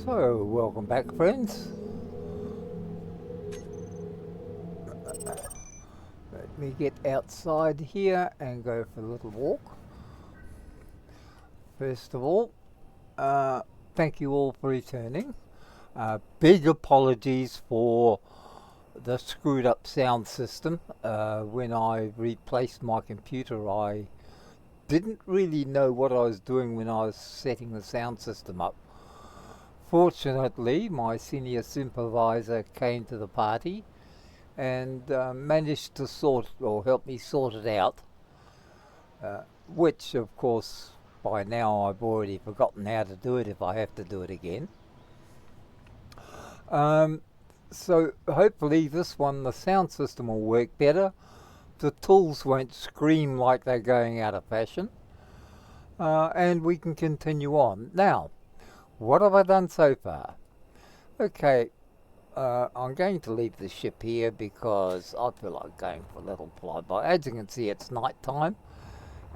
So, welcome back, friends. Let me get outside here and go for a little walk. First of all, uh, thank you all for returning. Big apologies for the screwed up sound system. When I replaced my computer, I didn't really know what I was doing when I was setting the sound system up. Fortunately, my senior supervisor came to the party and managed to sort or help me sort it out, which of course by now I've already forgotten how to do it if I have to do it again. Um, so hopefully this one, the sound system will work better. The tools won't scream like they're going out of fashion, and we can continue on. Now, what have I done so far? Okay, I'm going to leave the ship here because I feel like going for a little flyby. As you can see, it's night time,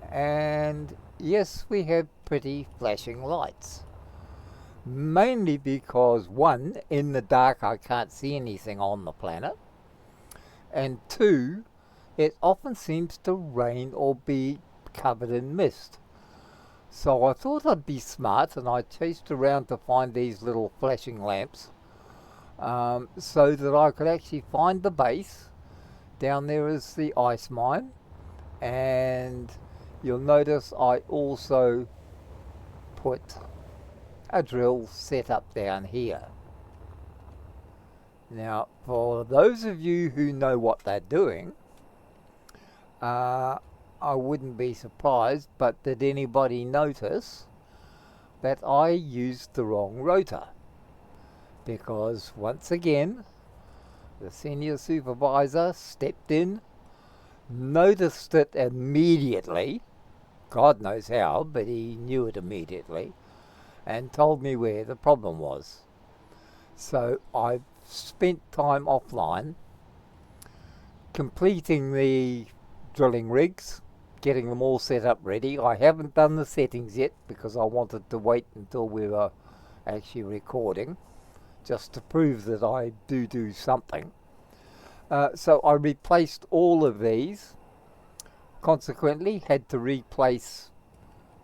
and yes, we have pretty flashing lights. Mainly because, one, in the dark I can't see anything on the planet, and two, it often seems to rain or be covered in mist. So I thought I'd be smart and I chased around to find these little flashing lamps, so that I could actually find the base. Down there is the ice mine, and you'll notice I also put a drill set up down here. Now, for those of you who know what they're doing, I wouldn't be surprised, but did anybody notice that I used the wrong rotor? Because once again, the senior supervisor stepped in, noticed it immediately, God knows how, but he knew it immediately, and told me where the problem was. So I've spent time offline completing the drilling rigs, getting them all set up ready. I haven't done the settings yet because I wanted to wait until we were actually recording, just to prove that I do something. So I replaced all of these. Consequently, had to replace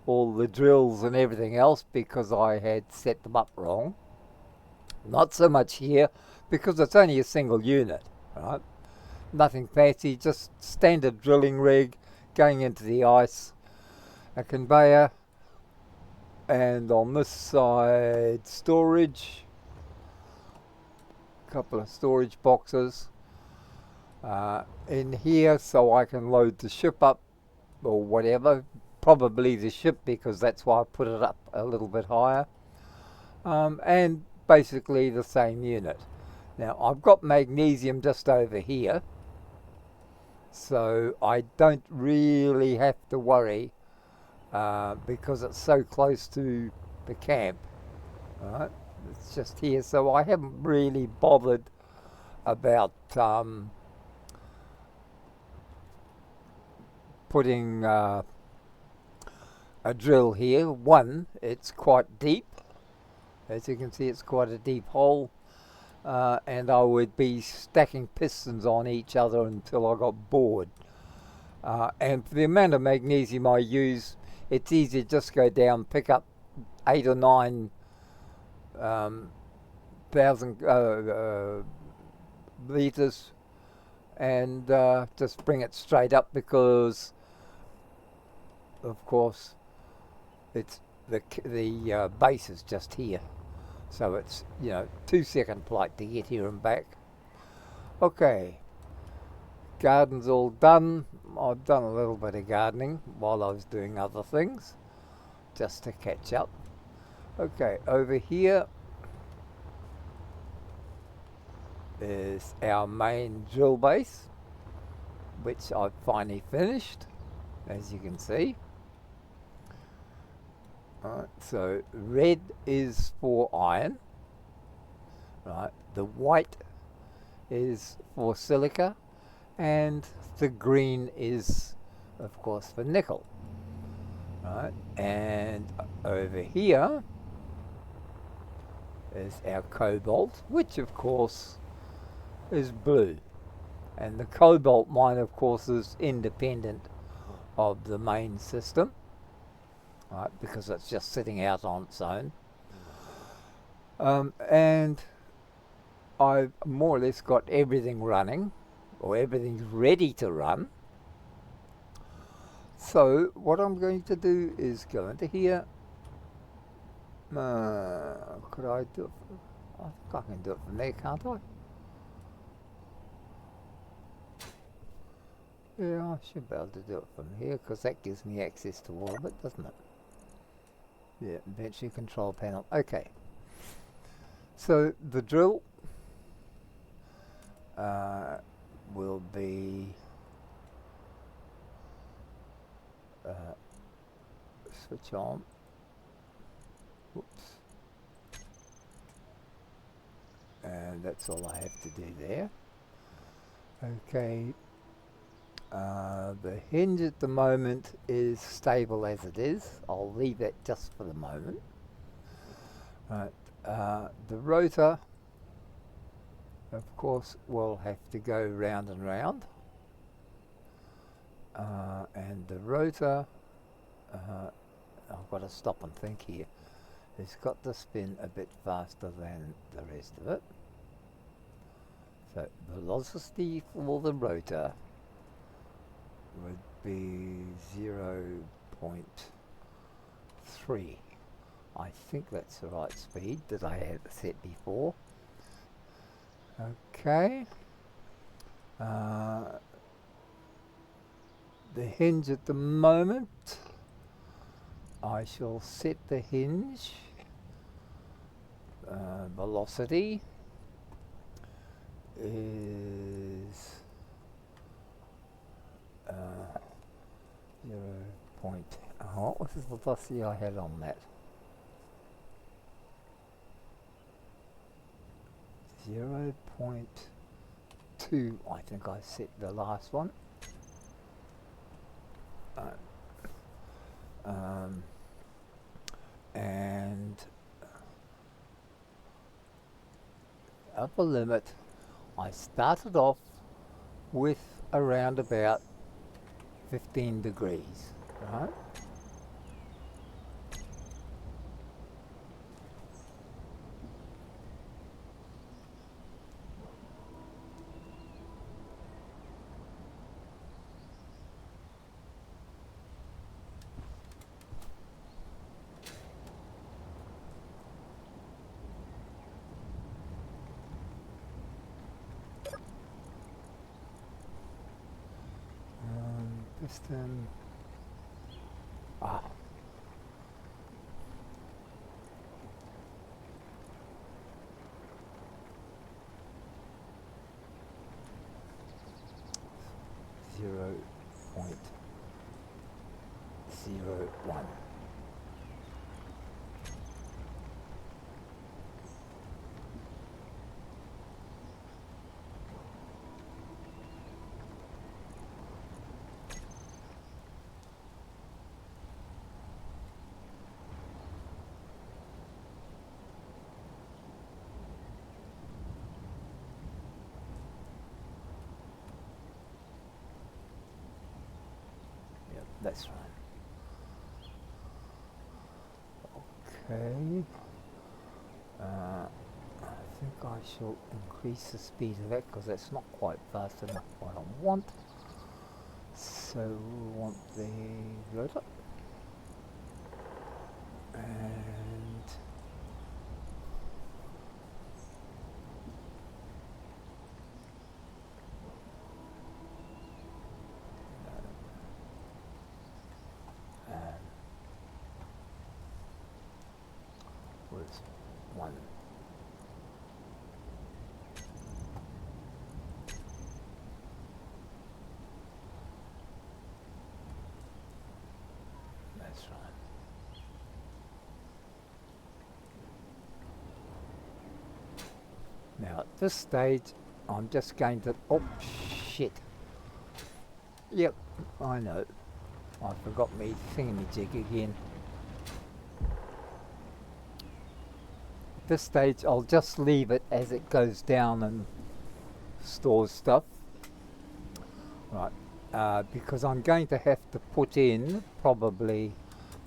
all the drills and everything else because I had set them up wrong. Not so much here because it's only a single unit, right? Nothing fancy, just standard drilling rig going into the ice, a conveyor, and on this side storage, a couple of storage boxes in here so I can load the ship up or whatever, probably the ship because that's why I put it up a little bit higher, and basically the same unit. Now I've got magnesium just over here, so I don't really have to worry because it's so close to the camp. Right? It's just here, so I haven't really bothered about putting a drill here. One, it's quite deep. As you can see, it's quite a deep hole. And I would be stacking pistons on each other until I got bored. And for the amount of magnesium I use, it's easy to just go down, pick up 8 or 9 thousand liters, and just bring it straight up because, of course, it's the base is just here. So it's, 2-second flight to get here and back. Okay, garden's all done. I've done a little bit of gardening while I was doing other things, just to catch up. Okay, over here is our main drill base, which I've finally finished, as you can see. Right, so red is for iron, right? The white is for silica, and the green is, of course, for nickel, right? And over here is our cobalt, which of course is blue. And the cobalt mine, of course, is independent of the main system, right, because it's just sitting out on its own. And I've more or less got everything running, or everything's ready to run. So what I'm going to do is go into here. Could I do it? I think I can do it from there, can't I? Yeah, I should be able to do it from here, because that gives me access to all of it, doesn't it? Yeah, inventory control panel. Okay. So the drill will be switch on. Whoops. And that's all I have to do there. Okay. The hinge at the moment is stable as it is. I'll leave that just for the moment. Right. The rotor, of course, will have to go round and round. And the rotor, I've got to stop and think here. It's got to spin a bit faster than the rest of it. So velocity for the rotor would be 0.3. I think that's the right speed that I had set before. Okay. The hinge at the moment, I shall set the hinge velocity is 0. What was the velocity I had on that? 0.2, I think I set the last one. And upper limit, I started off with around about 15 degrees, right? Piston. 0.01. Yep, that's right. Okay. I think I shall increase the speed of that because that's not quite fast enough what I want. So we want the rotor. And where's one? That's right. Now at this stage, I'm just going to, oh shit. Yep, I know. I forgot me thingamajig again. this stage I'll just leave it as it goes down and stores stuff. Right, because I'm going to have to put in probably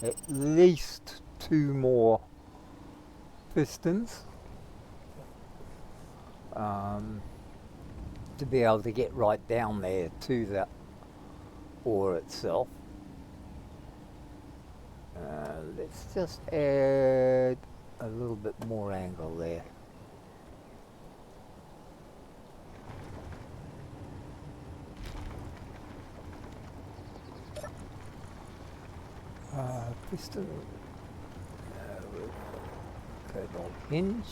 at least 2 more pistons to be able to get right down there to the ore itself. Let's just add a little bit more angle there. Piston, cobalt hinge.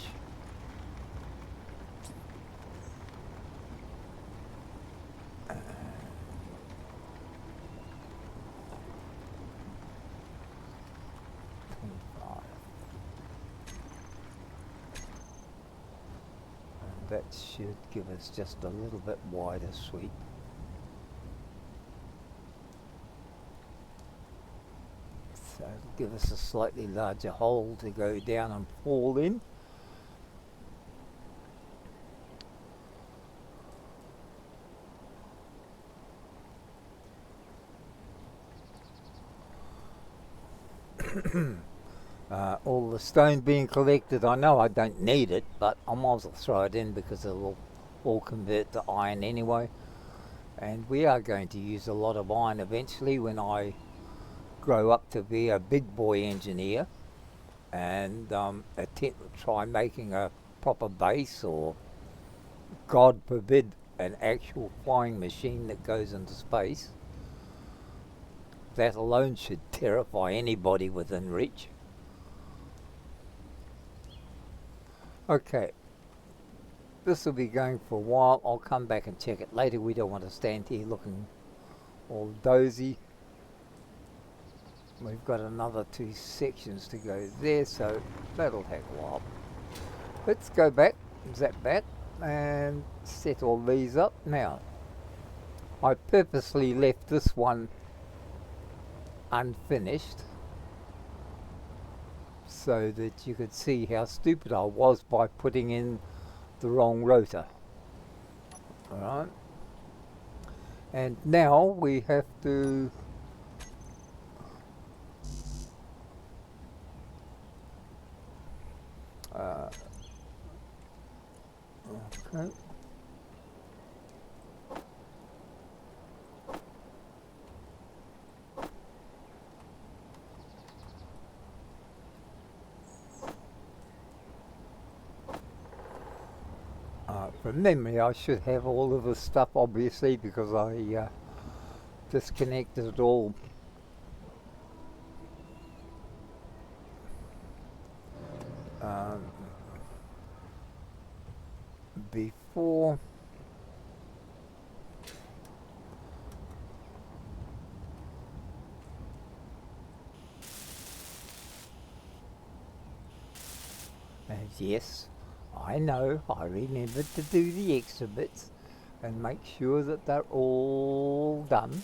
That should give us just a little bit wider sweep. So it'll give us a slightly larger hole to go down and fall in. All the stone being collected, I know I don't need it, but I might as well throw it in because it'll all convert to iron anyway. And we are going to use a lot of iron eventually when I grow up to be a big boy engineer and attempt to try making a proper base, or God forbid an actual flying machine that goes into space. That alone should terrify anybody within reach. Okay, this will be going for a while. I'll come back and check it later. We don't want to stand here looking all dozy. We've got another 2 sections to go there, so that'll take a while. Let's go back, zap back, and set all these up. Now, I purposely left this one unfinished so that you could see how stupid I was by putting in the wrong rotor. Alright, and now we have to okay. From memory, I should have all of this stuff, obviously, because I disconnected it all before. And yes, I know, I remembered to do the extra bits and make sure that they're all done.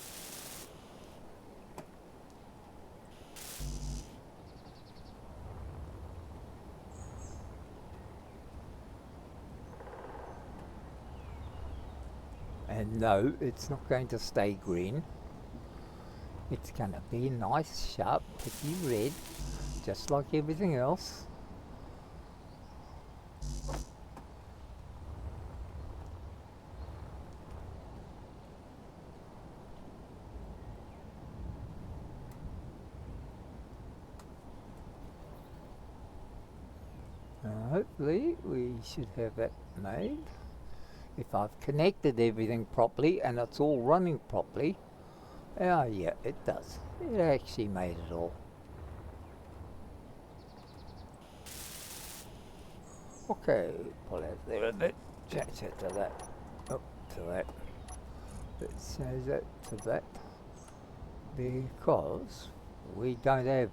And no, it's not going to stay green. It's going to be nice, sharp, pretty red, just like everything else. Hopefully we should have that made. If I've connected everything properly and it's all running properly. Oh yeah, it does. It actually made it all. Okay, pull out there a bit. Change that to that. Up to that. Let's change that to that. Because we don't have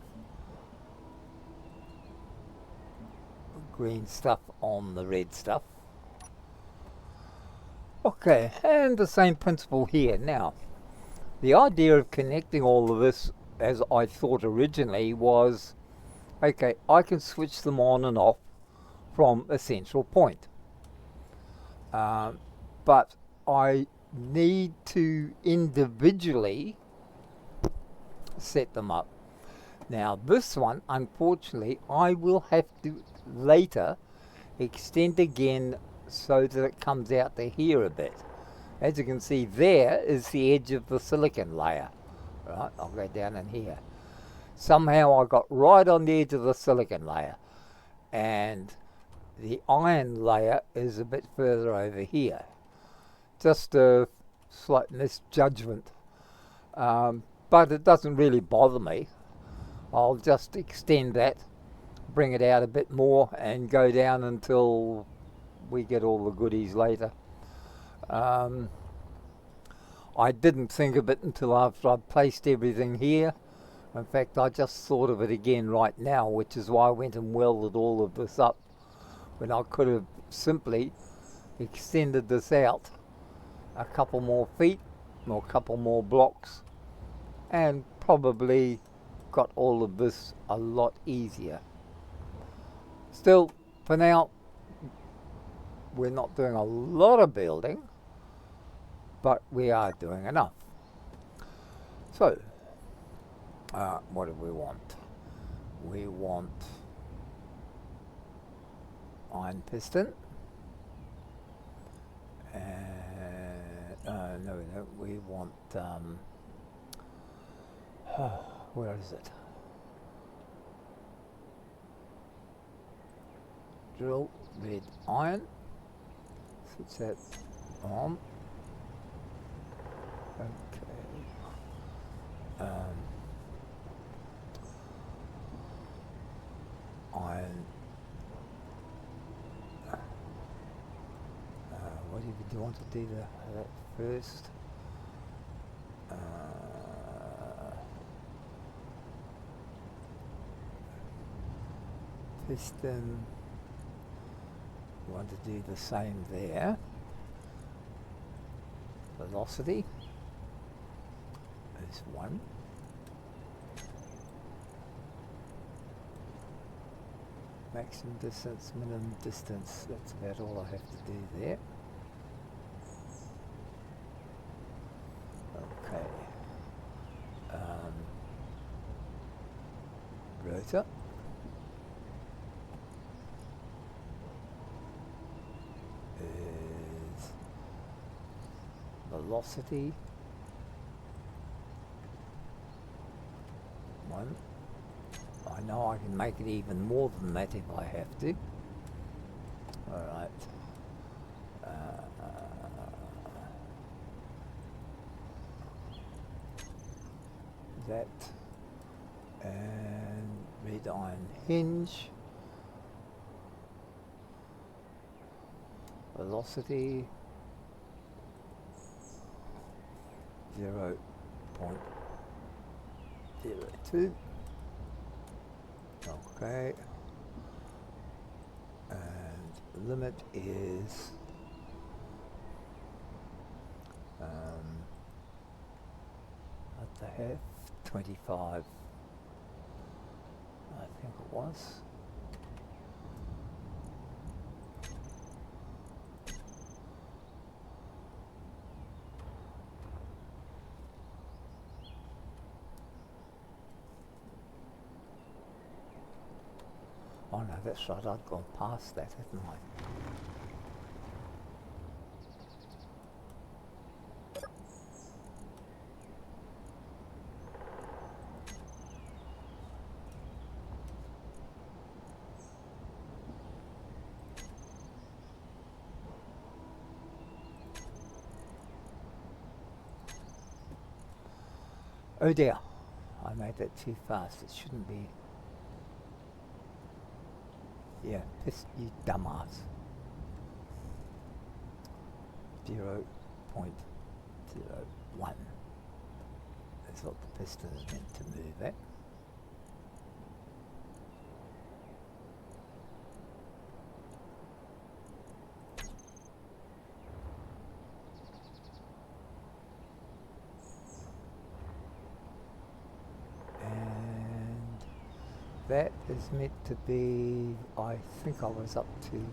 green stuff on the red stuff. Okay, and the same principle here. Now, the idea of connecting all of this, as I thought originally, was, okay, I can switch them on and off from a central point. But I need to individually set them up. Now this one, unfortunately, I will have to later extend again so that it comes out to here a bit. As you can see, there is the edge of the silicon layer. Right, I'll go down in here. Somehow I got right on the edge of the silicon layer, and the iron layer is a bit further over here. Just a slight misjudgment, but it doesn't really bother me. I'll just extend that, bring it out a bit more, and go down until we get all the goodies later. I didn't think of it until after I'd placed everything here. In fact, I just thought of it again right now, which is why I went and welded all of this up, when I could have simply extended this out a couple more feet or a couple more blocks and probably got all of this a lot easier. Still, for now, we're not doing a lot of building, but we are doing enough. So, what do we want? We want iron piston, and no, we want where is it? Drill red iron. Switch that on. Okay. Iron. What do you want to do that first? Piston. You want to do the same there. Velocity is 1. Maximum distance, minimum distance, that's about all I have to do there. Okay. Rotor. Is velocity 1. I know I can make it even more than that if I have to. Alright. That. And red iron hinge. Velocity 0.02. Okay, and limit is what the heck, 25, I think it was. Oh no, that's right, I'd gone past that, hadn't I? Oh dear, I made that too fast, it shouldn't be. Yeah, this, you dumbass. 0.01. That's what the piston is meant to move at. that is meant to be, I think I was up to,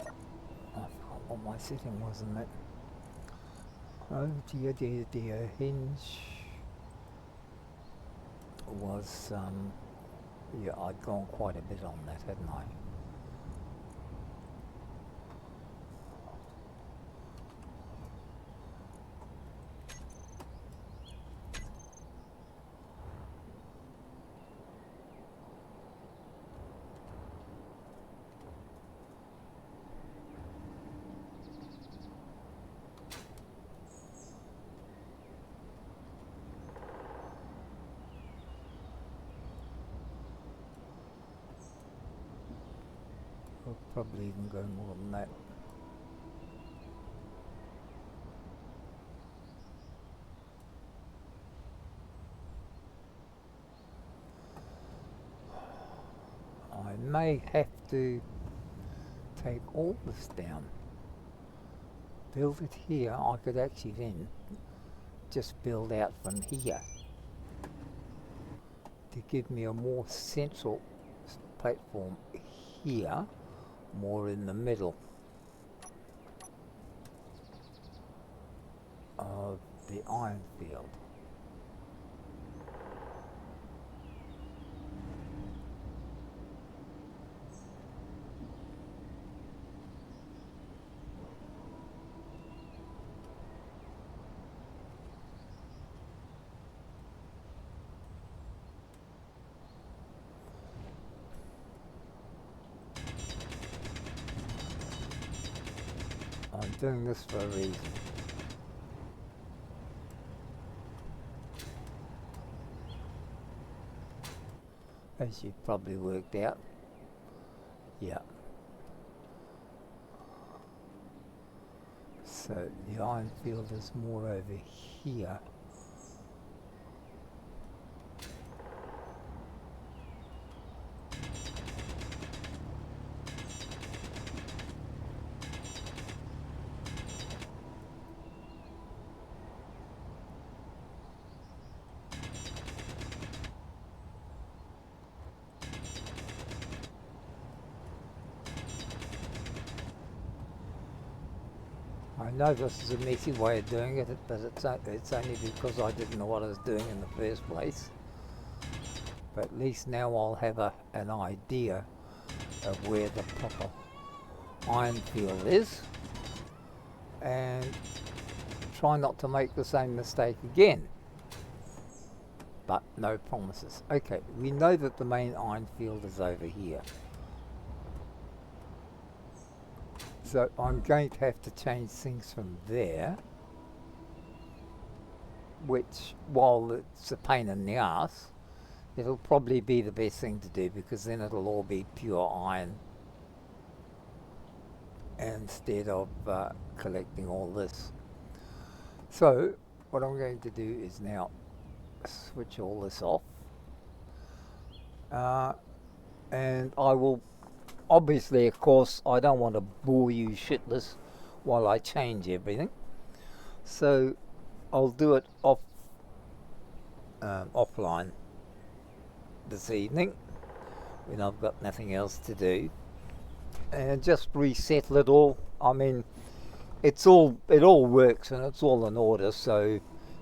I forgot what my setting was in that. Oh dear, dear, dear. Hinge was, yeah, I'd gone quite a bit on that, hadn't I? I'll probably even go more than that. I may have to take all this down, build it here. I could actually then just build out from here to give me a more central platform here, more in the middle of the iron field. I'm doing this for a reason. As you've probably worked out. Yeah. So the iron field is more over here. I know this is a messy way of doing it, but it's only because I didn't know what I was doing in the first place. But at least now I'll have an idea of where the proper iron field is, and try not to make the same mistake again. But no promises. Okay, we know that the main iron field is over here. So I'm going to have to change things from there, which, while it's a pain in the ass, it'll probably be the best thing to do, because then it'll all be pure iron instead of collecting all this. So what I'm going to do is now switch all this off, and I will obviously, of course, I don't want to bore you shitless while I change everything, so I'll do it offline this evening when I've got nothing else to do, and just resettle it all. I mean, it all works and it's all in order, so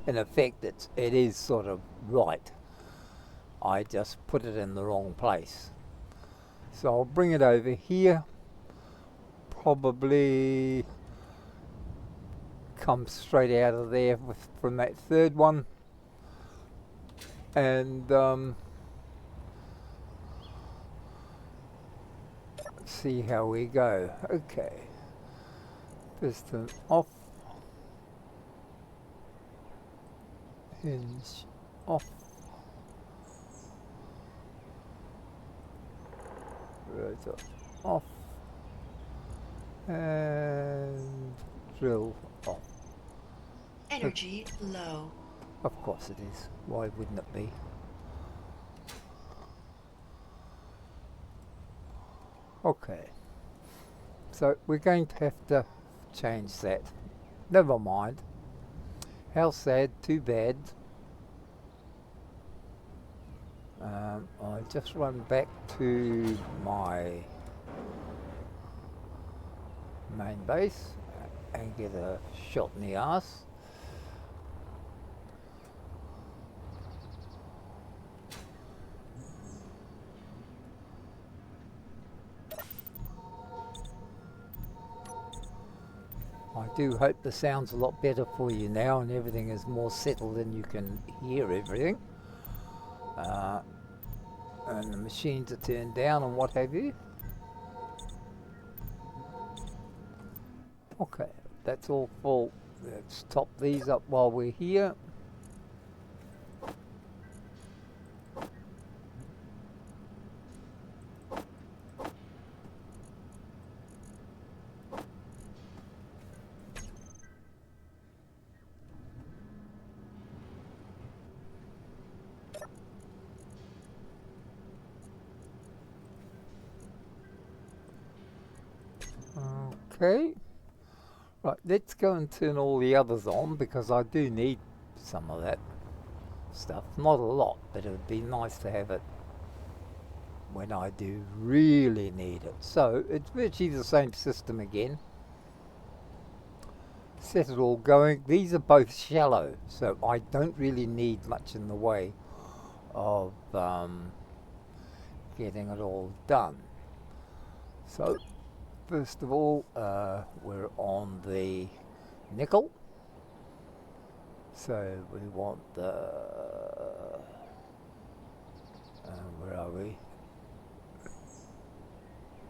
in effect it is sort of right. I just put it in the wrong place. So I'll bring it over here, probably come straight out of there from that third one, and see how we go. Okay, piston off, hinge off, rotor off, and drill off. Energy low. Of course it is. Why wouldn't it be? Okay. So we're going to have to change that. Never mind. How sad, too bad. I'll just run back to my main base and get a shot in the arse. I do hope the sound's a lot better for you now and everything is more settled and you can hear everything. And the machines are turned down and what have you. Okay, that's all full. Let's top these up while we're here. Okay. Right, let's go and turn all the others on because I do need some of that stuff. Not a lot, but it would be nice to have it when I do really need it. So it's virtually the same system again. Set it all going. These are both shallow, so I don't really need much in the way of getting it all done. So first of all, we're on the nickel. So we want the, where are we?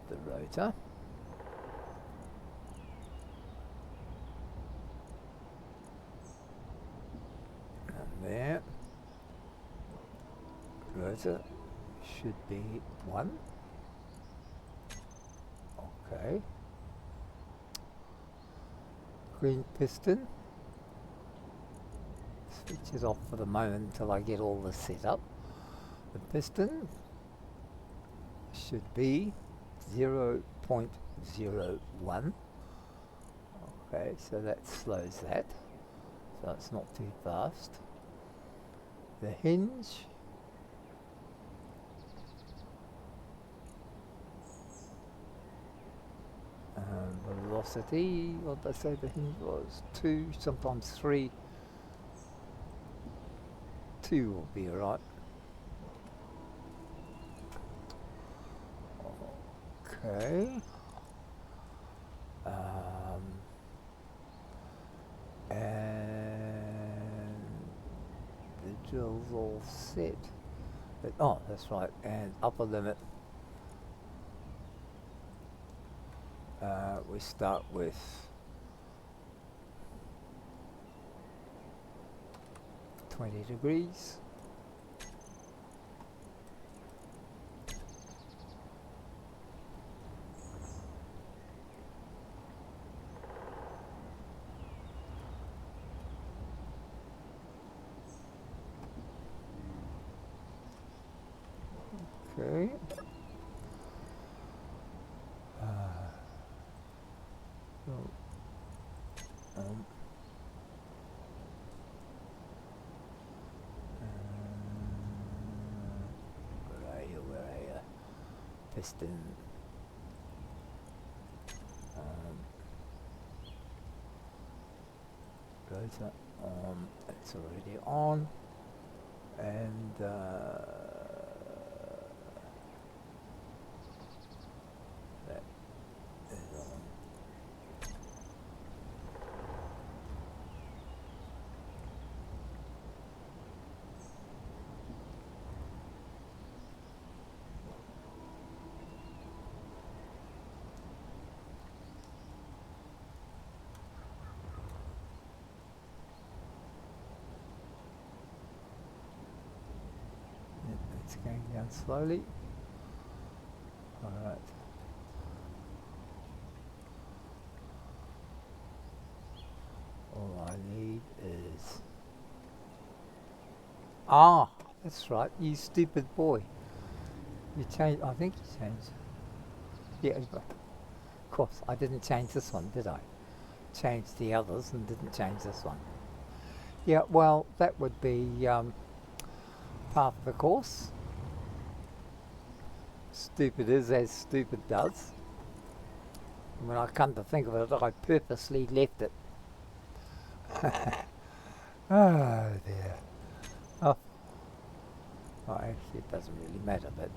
The rotor. And there. Rotor should be 1. Okay. Green piston. Switch it off for the moment until I get all this set up. The piston should be 0.01. Okay, so that slows that. So it's not too fast. The hinge. Velocity, what did I say the hinge was? 2, sometimes 3. 2 will be alright. Okay. And the drill's all set. But, oh, that's right. And upper limit. We start with 20 degrees. Okay. Where are you? Piston. Rotor on. It's already on. And that is on. It's going down slowly. Alright. All I need is... Ah! That's right, you stupid boy. You changed... I think you changed... Yeah, of course, I didn't change this one, did I? Changed the others and didn't change this one. Yeah, well, that would be part of the course. Stupid is as stupid does. When I come to think of it, I purposely left it. Oh dear. Oh, actually it doesn't really matter, but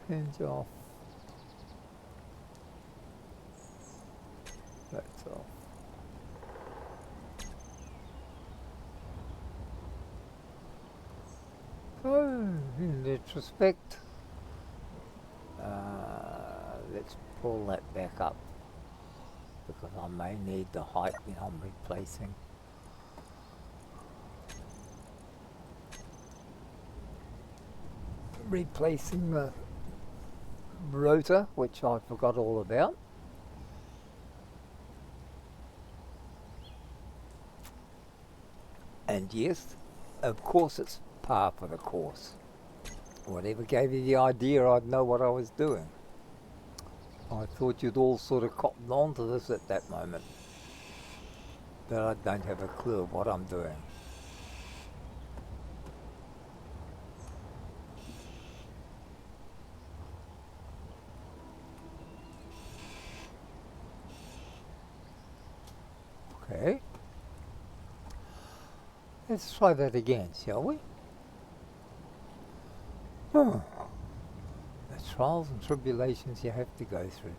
hinge off. That's off. So, in retrospect, let's pull that back up because I may need the height when I'm replacing the rotor, which I forgot all about. And yes, of course it's par for the course. Whatever gave you the idea I'd know what I was doing. I thought you'd all sort of cotton on to this at that moment. But I don't have a clue of what I'm doing. Okay. Let's try that again, shall we? The trials and tribulations you have to go through.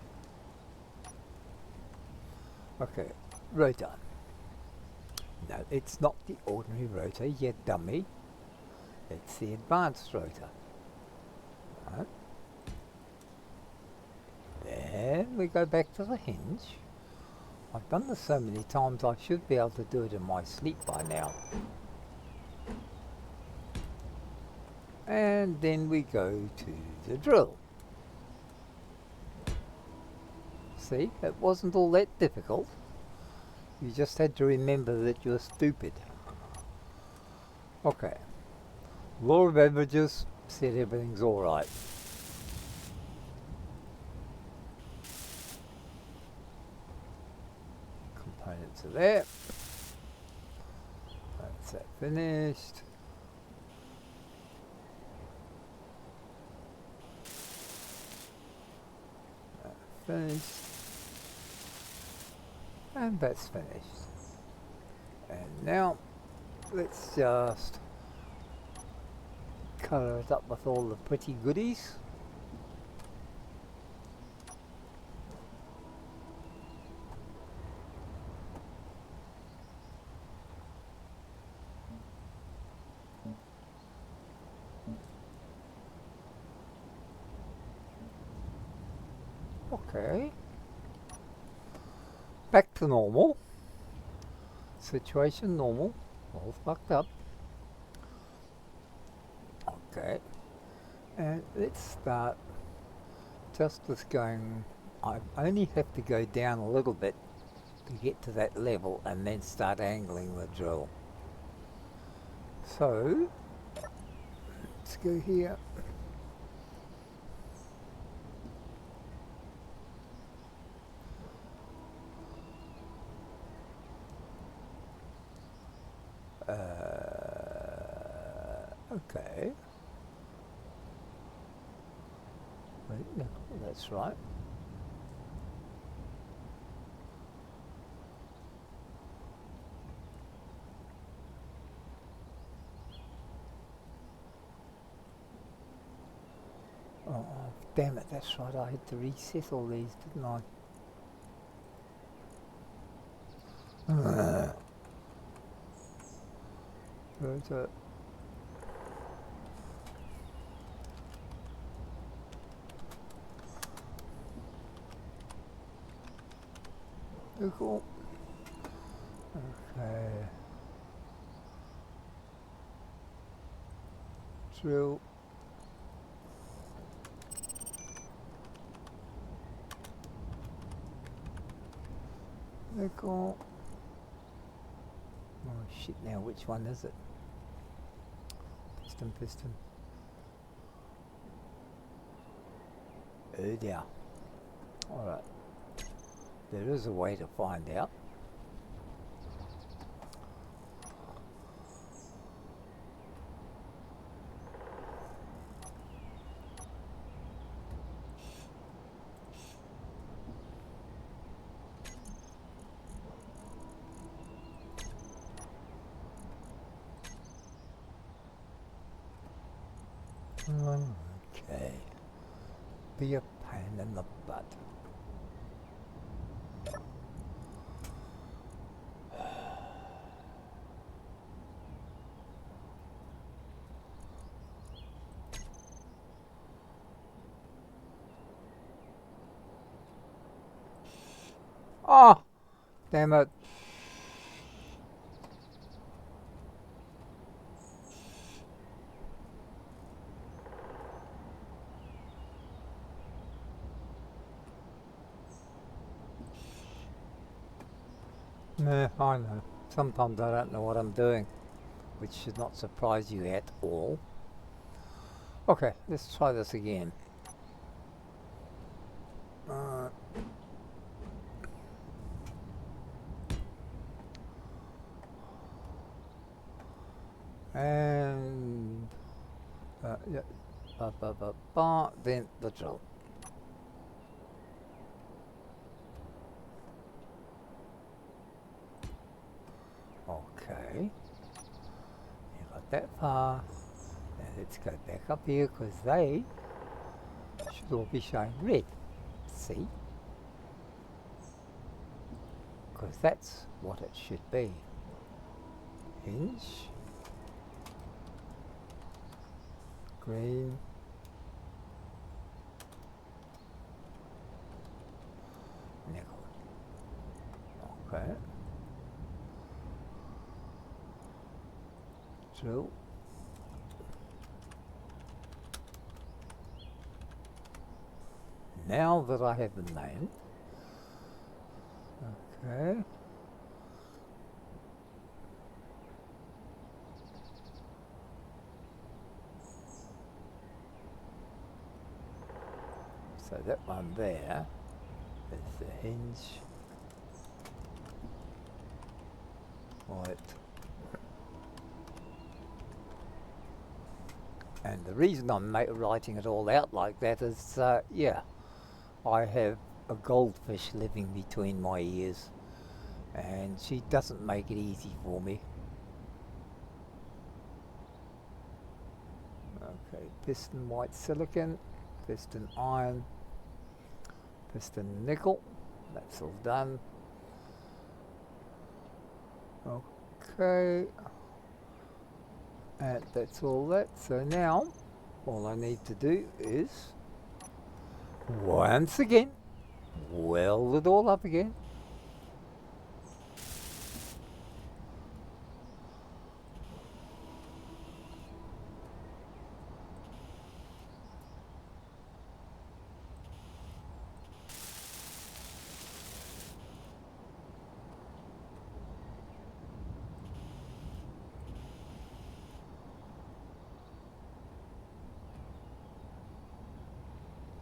Okay, rotor. No, it's not the ordinary rotor, you dummy. It's the advanced rotor. Right. Then we go back to the hinge. I've done this so many times I should be able to do it in my sleep by now. And then we go to the drill. See, it wasn't all that difficult. You just had to remember that you're stupid. Okay. Law of averages said everything's alright. Components are there. That's that finished. Finished, and that's finished. And now let's just colour it up with all the pretty goodies. Okay, back to normal. Situation normal, all fucked up. Okay, and let's start just with going, I only have to go down a little bit to get to that level and then start angling the drill. So, let's go here. Okay. Wait, no, that's right. Oh, damn it, that's right, I had to reset all these, didn't I? Where's it? Cool. Okay. Drill. Cool. Oh shit, now which one is it? Piston. Oh dear. Alright. There is a way to find out. Okay. Be a pain in the butt. Oh, damn it. Nah, I know. Sometimes I don't know what I'm doing, which should not surprise you at all. Okay, let's try this again. And yeah, then the drill. Okay, you got that far. Now let's go back up here because they should all be showing red. See? Because that's what it should be. Hinge, green, nickel. Okay. Drill. Now that I have the name, okay. So that one there is the hinge. Right. And the reason I'm writing it all out like that is, yeah, I have a goldfish living between my ears, and she doesn't make it easy for me. Okay, piston white silicon, piston iron, piston nickel, that's all done. Okay, and that's all that. So now all I need to do is once again weld it all up again.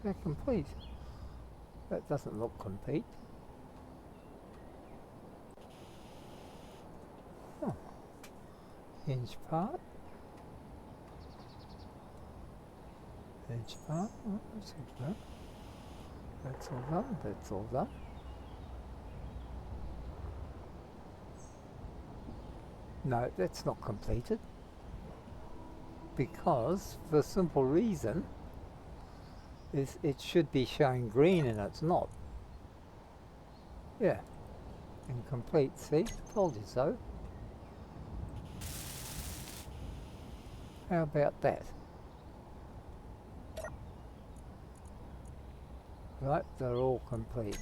They're complete. That doesn't look complete. Oh. Hinge part. Hinge part. Oh, that's all done. That's all done. That's all done. No, that's not completed. Because the simple reason is it should be showing green and it's not. Yeah. Incomplete, see? Told you so. How about that? Right, they're all complete.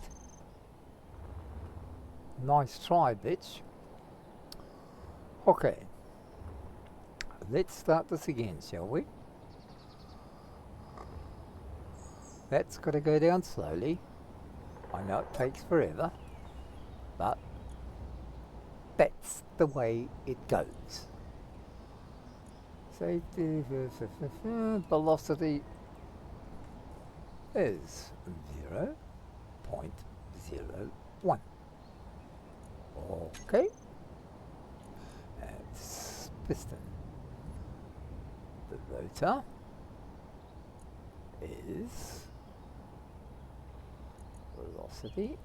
Nice try, bitch. Okay. Let's start this again, shall we? That's got to go down slowly. I know it takes forever, but that's the way it goes. Safety, velocity. is 0.01. Okay. That's piston. The rotor is velocity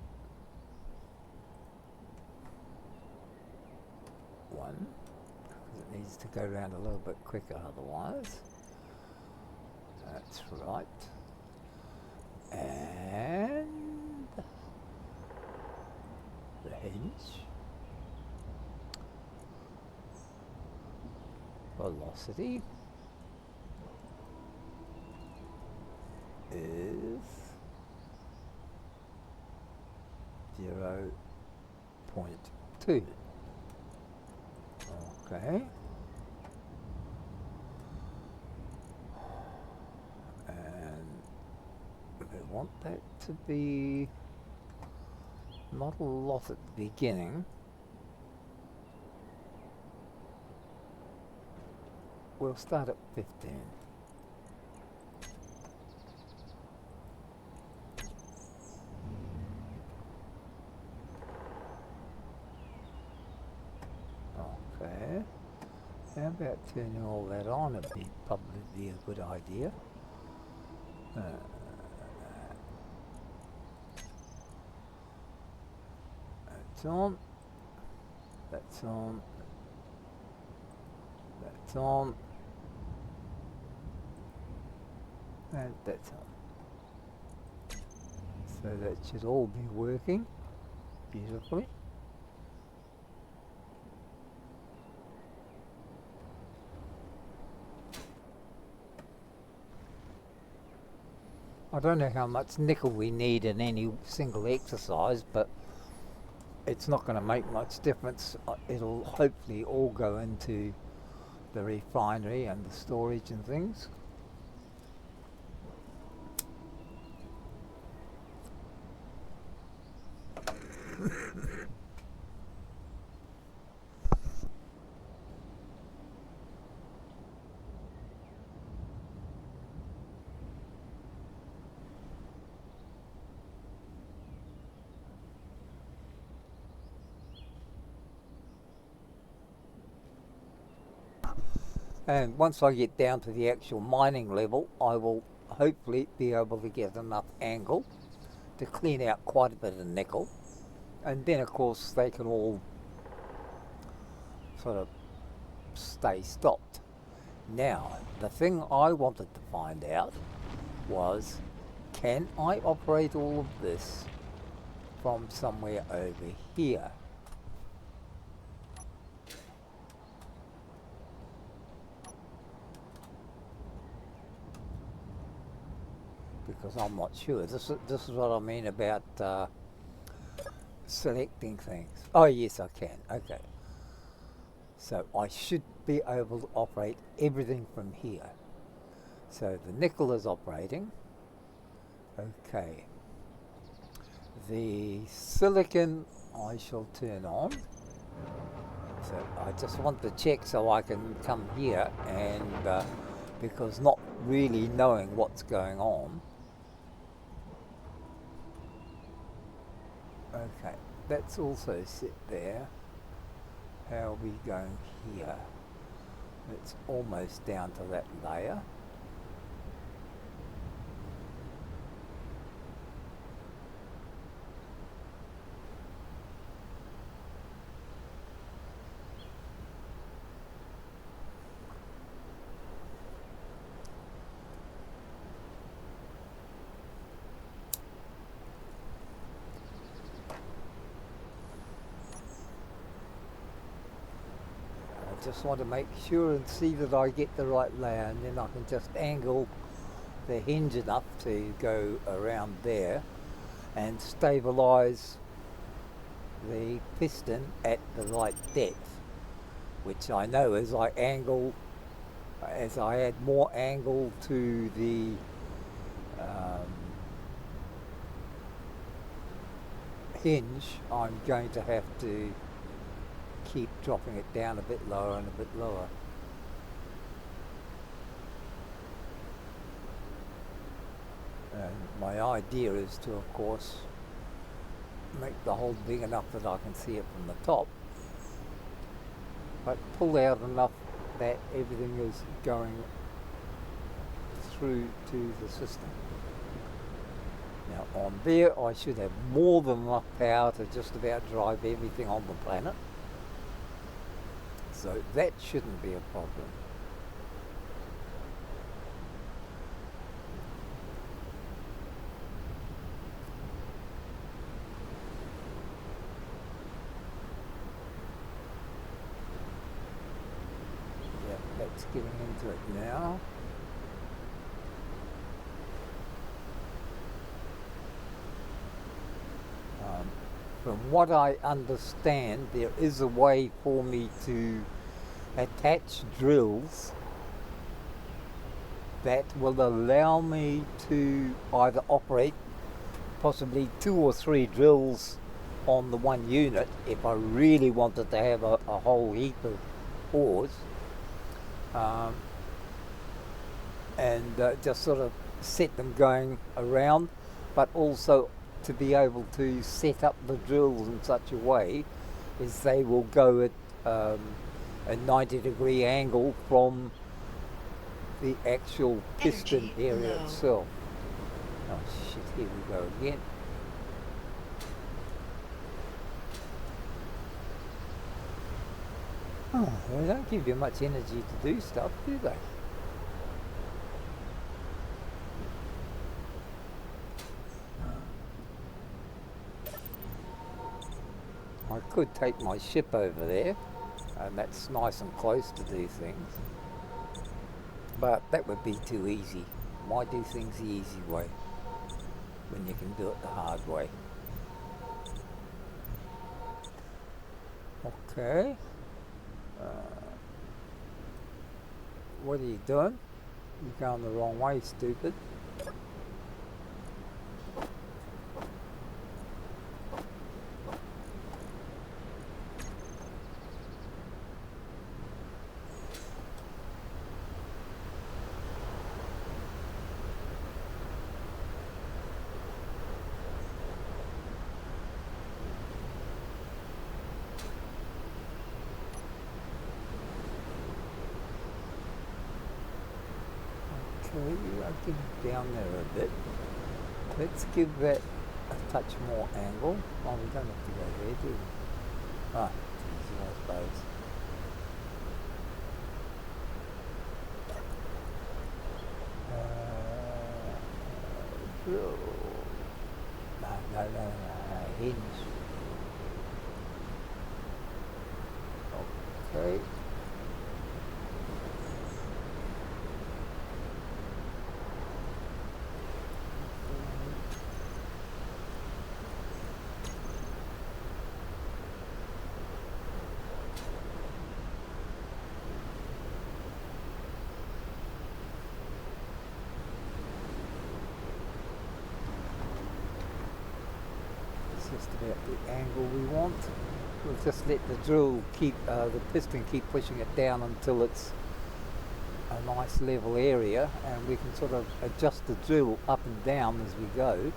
1, because it needs to go around a little bit quicker otherwise. That's right. And the hinge velocity is 0.2. Okay. And we want that to be not a lot at the beginning. We'll start at 15. Okay. How about turning all that on? It'd be probably be a good idea. That's on. That's on. That's on. And that's on. So that should all be working beautifully. I don't know how much nickel we need in any single exercise, but it's not going to make much difference. It'll hopefully all go into the refinery and the storage and things. And once I get down to the actual mining level, I will hopefully be able to get enough angle to clean out quite a bit of nickel. And then of course they can all sort of stay stopped. Now, the thing I wanted to find out was, can I operate all of this from somewhere over here? Because I'm not sure. This is what I mean about selecting things. Oh yes, I can. Okay. So I should be able to operate everything from here. So the nickel is operating. Okay. The silicon I shall turn on. So I just want to check so I can come here and because not really knowing what's going on. Okay, that's also set there. How are we going here? It's almost down to that layer. Just want to make sure and see that I get the right layer, and then I can just angle the hinge enough to go around there and stabilize the piston at the right depth, which I know as I add more angle to the hinge, I'm going to have to keep dropping it down a bit lower and a bit lower. And my idea is to, of course, make the hole big enough that I can see it from the top, but pull out enough that everything is going through to the system. Now on there I should have more than enough power to just about drive everything on the planet, so that shouldn't be a problem. Yeah, that's getting into it now. From what I understand, there is a way for me to attach drills that will allow me to either operate possibly 2 or 3 drills on the one unit if I really wanted to have a whole heap of ores, and just sort of set them going around, but also to be able to set up the drills in such a way as they will go at a 90-degree angle from the actual piston Energy area low. itself. Oh shit, here we go again. Oh, they don't give you much energy to do stuff, do they? I could take my ship over there, and that's nice and close to do things, but that would be too easy. Why do things the easy way when you can do it the hard way? Okay. What are you doing? You're going the wrong way, stupid. Okay, I'll get down there a bit. Let's give that a touch more angle. Oh, we don't have to go there, do we? Ah, easy, I suppose. Drill. No, hinge. Okay. Just about the angle we want. We'll just let the drill keep, the piston keep pushing it down until it's a nice level area, and we can sort of adjust the drill up and down as we go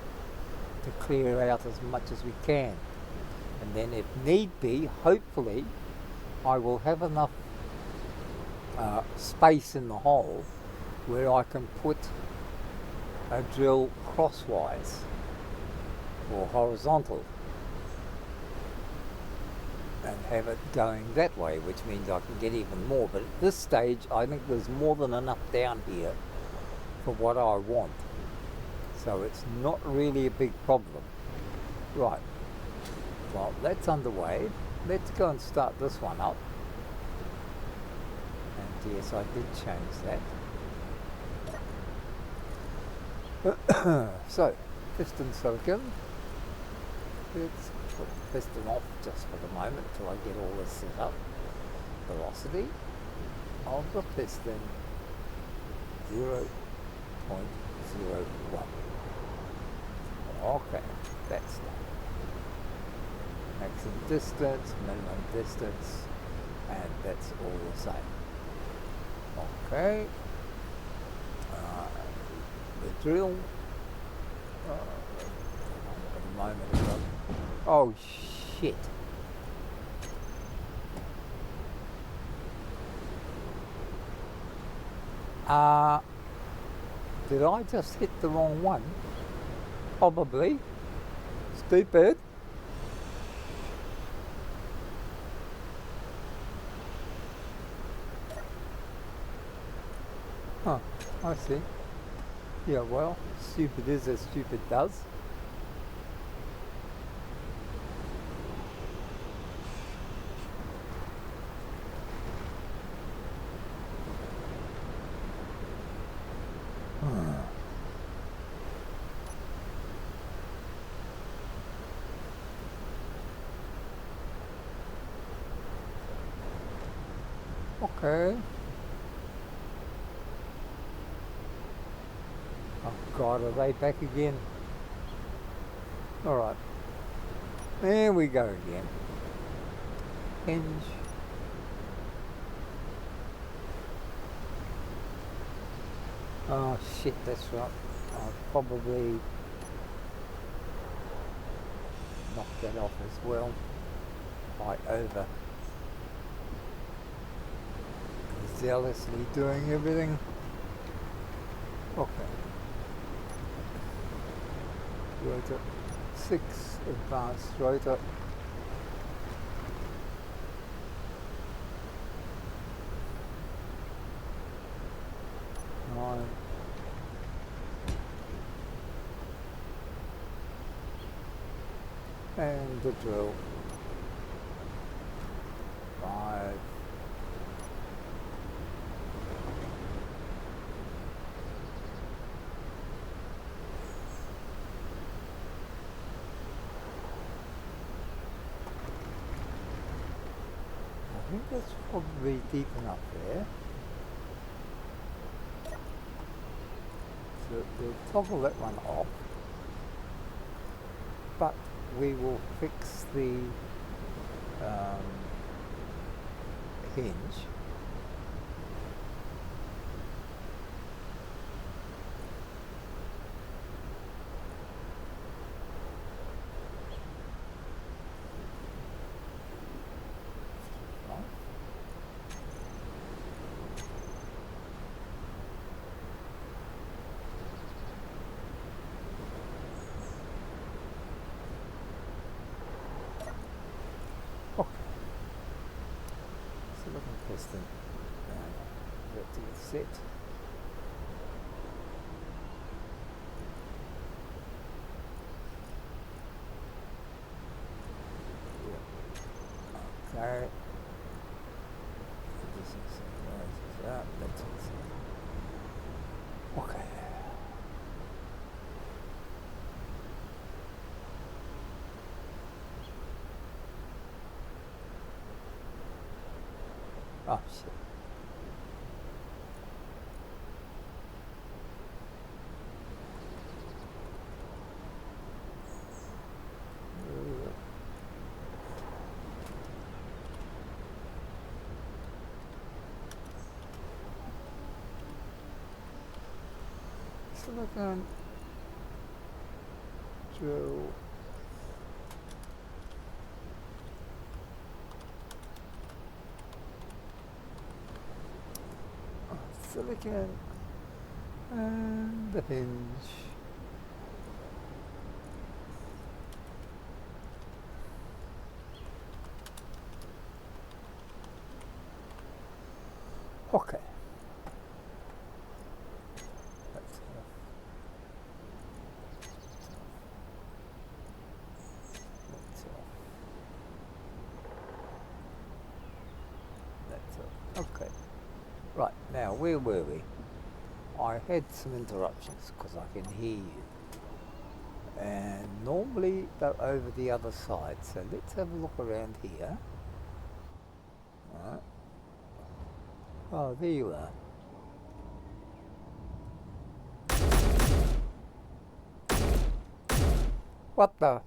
to clear out as much as we can. And then if need be, hopefully I will have enough space in the hole where I can put a drill crosswise or horizontal and have it going that way, which means I can get even more. But at this stage I think there's more than enough down here for what I want, so it's not really a big problem. Right, well, that's underway. Let's go and start this one up. And yes, I did change that. So piston silicon. Let's put the piston off just for the moment till I get all this set up. Velocity of the piston 0.01. Okay, that's done. Maximum distance, minimum distance, and that's all the same. Okay. The drill A moment ago. Oh shit. Did I just hit the wrong one? Probably. Stupid. Huh, I see. Yeah, well, stupid is as stupid does. Okay. Oh god, are they back again? Alright. There we go again. Hinge. Oh shit, that's right. I'll probably knock that off as well by over zealously doing everything. Okay. Rotor 6, advanced rotor. Nine. And the drill. 5. I think that's probably deep enough there. So we'll toggle that one off, but we will fix the hinge. Okay. So we can test them. Vertical set. Yeah. Okay. This is that. That's it. Okay. Oh shit. Silicon drill. Silicon and the hinge. Okay. That's enough. That's off. That's off. Okay. Right, now where were we? I had some interruptions because I can hear you. And normally they're over the other side. So let's have a look around here. Alright. Oh, there you are. What the?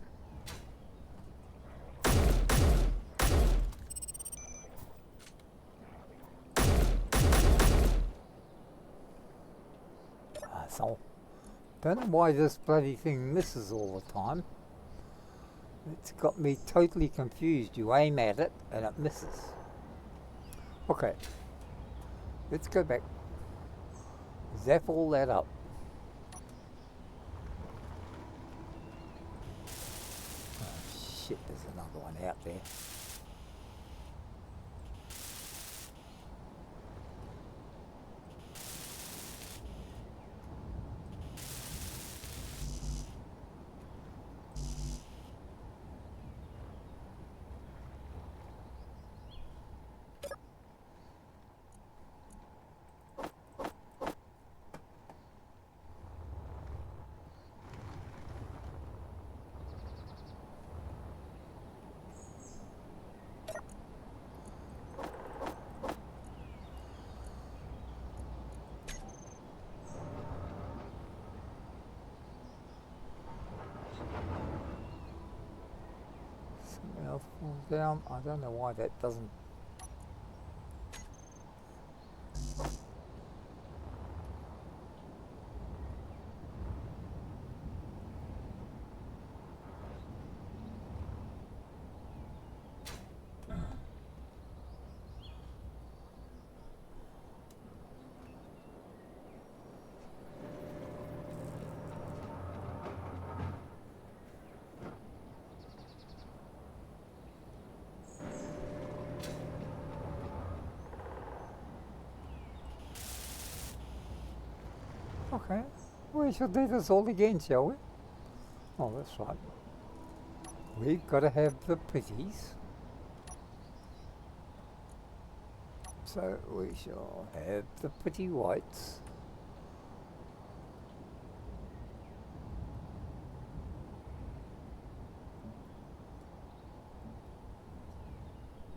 Asshole. Don't know why this bloody thing misses all the time. It's got me totally confused. You aim at it and it misses. Okay, let's go back. Zap all that up. Oh shit, there's another one out there. Something else falls down. I don't know why that doesn't. Okay, we shall do this all again, shall we? Oh, that's right. We've got to have the pretties. So we shall have the pretty whites.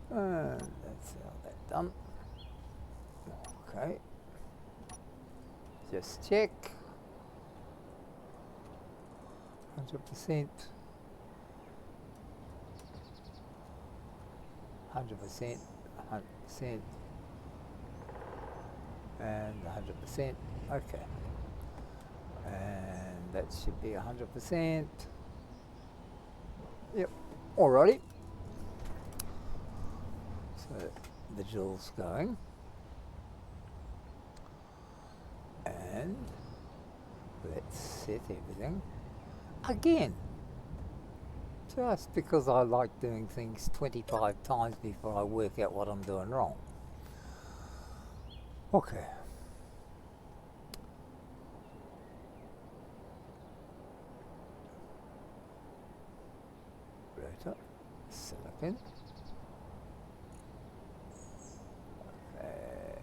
And that's how that done. Okay. Just check. 100%. 100%. 100%. And 100%. Okay. And that should be 100%. Yep. Alrighty. So the jewel's going. And let's set everything again. Just because I like doing things 25 times before I work out what I'm doing wrong. Okay. Rotor, silicon. Okay,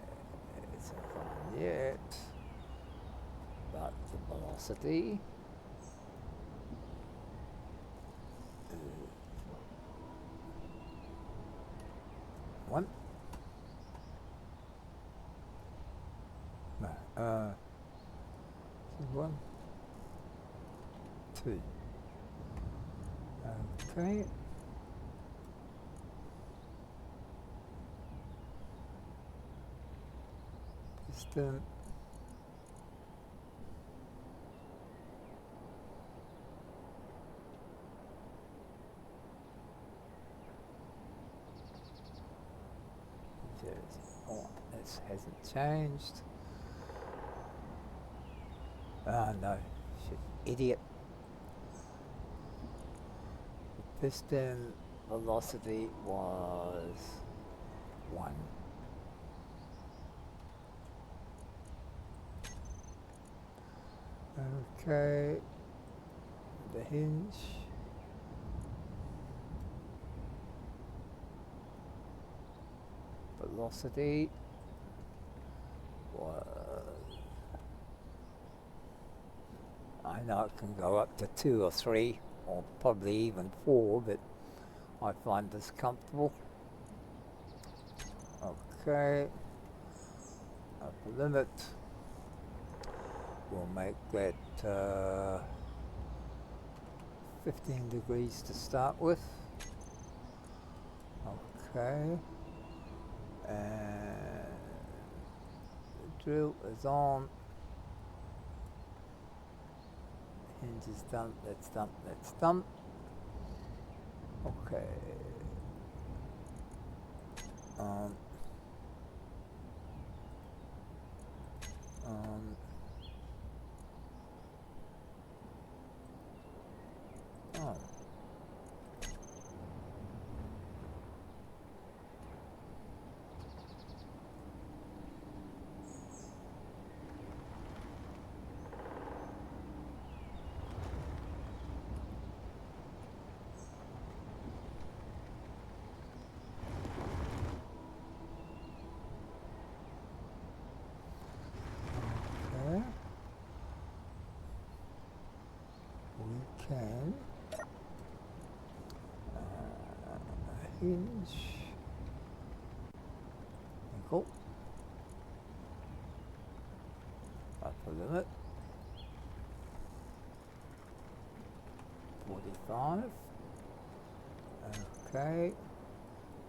it's not on yet. But the velocity. One. No. One. Two. Okay. Piston. Oh, this hasn't changed. Ah, no. Shit. Idiot. The piston velocity was 1. Okay. The hinge. Velocity was, I know it can go up to 2 or 3 or probably even 4, but I find this comfortable. Okay, upper limit, we'll make that 15 degrees to start with. Okay. And the drill is on. Hinges done, that's done, that's done. Okay. Um, um, oh. Okay. We can hinge ankle upper limit 45. Okay,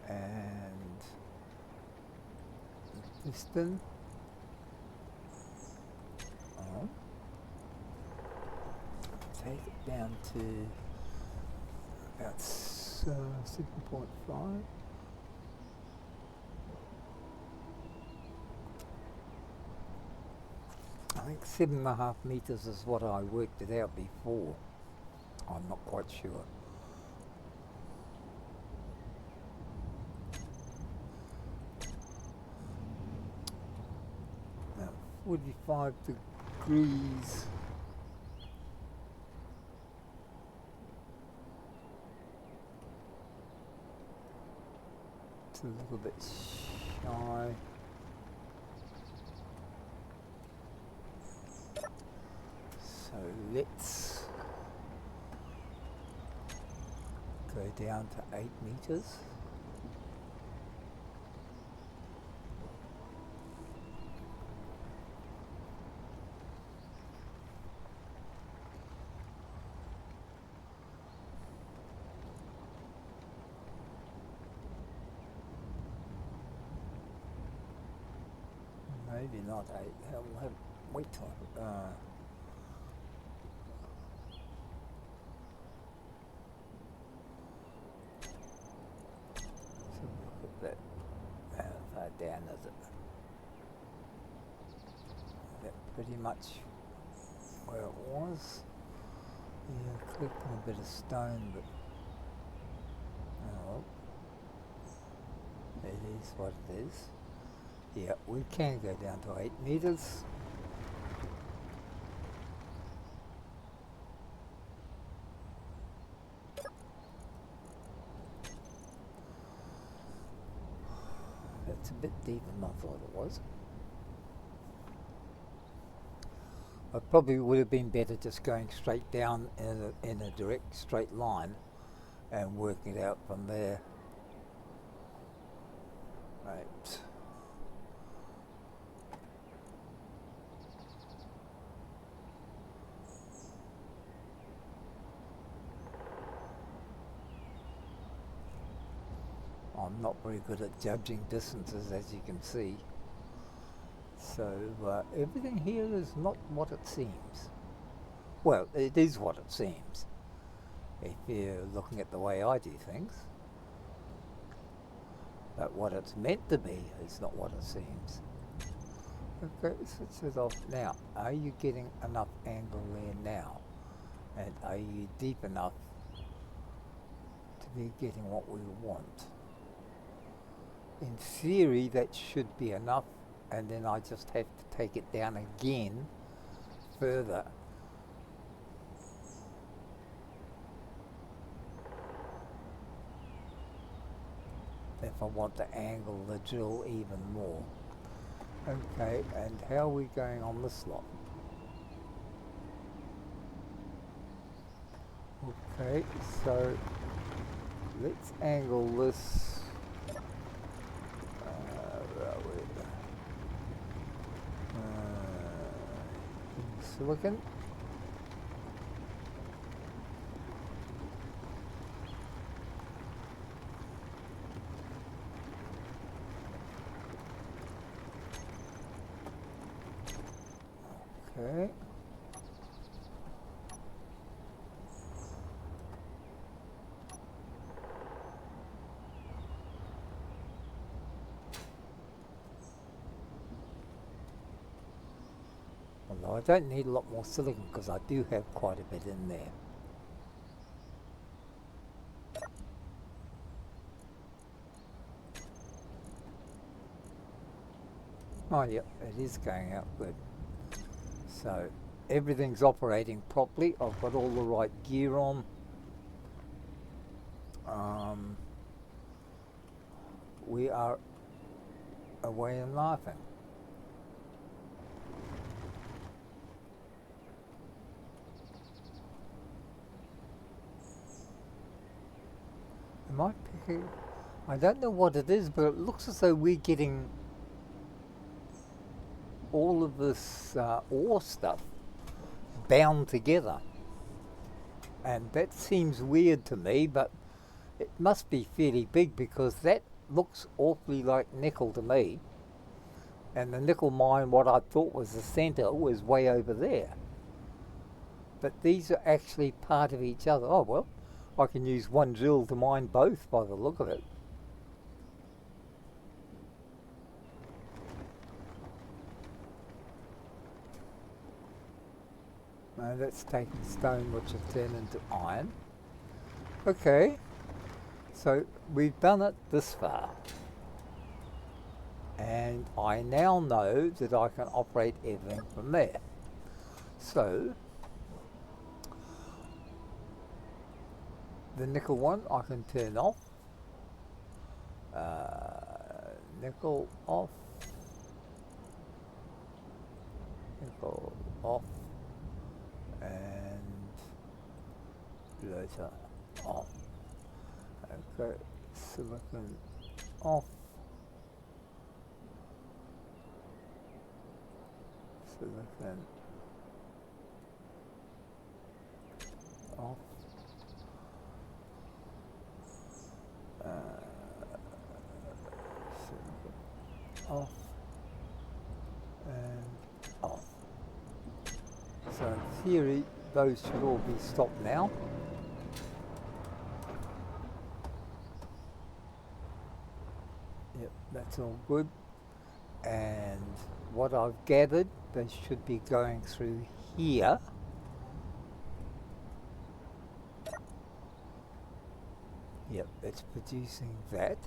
and piston on. Take it down to about 7.5. I think 7.5 meters is what I worked it out before. I'm not quite sure. Now, 45 degrees. It's a little bit shy. So let's go down to 8 meters. Maybe not 8. We'll have wait till so look at that. How far down is it? Is that pretty much where it was? Yeah, collecting a bit of stone, but oh, it is what it is. Yeah, we can go down to 8 meters. That's a bit deeper than I thought it was. I probably would have been better just going straight down in a direct straight line and working it out from there. Right. I'm not very good at judging distances, as you can see. So everything here is not what it seems. Well, it is what it seems, if you're looking at the way I do things. But what it's meant to be is not what it seems. Okay, switch it off now. Are you getting enough angle there now? And are you deep enough to be getting what we want? In theory, that should be enough, and then I just have to take it down again further. If I want to angle the drill even more. Okay, and how are we going on this lot? Okay, so let's angle this. Silicon. Okay. Although I don't need a lot more silicon because I do have quite a bit in there. Oh yep, it is going out good. So everything's operating properly. I've got all the right gear on. We are away and laughing. Am I picking? I don't know what it is, but it looks as though we're getting all of this ore stuff bound together. And that seems weird to me, but it must be fairly big because that looks awfully like nickel to me. And the nickel mine, what I thought was the centre, was way over there. But these are actually part of each other. Oh well, I can use one drill to mine both by the look of it. Now that's taking stone which has turned into iron. Okay, so we've done it this far. And I now know that I can operate everything from there. So, the nickel one I can turn off. Nickel off. Nickel off. And later off. Okay, silicon off. Silicon off. Silicon off and off. So in theory, those should all be stopped now. Yep, that's all good. And what I've gathered, they should be going through here. Yep, it's producing that.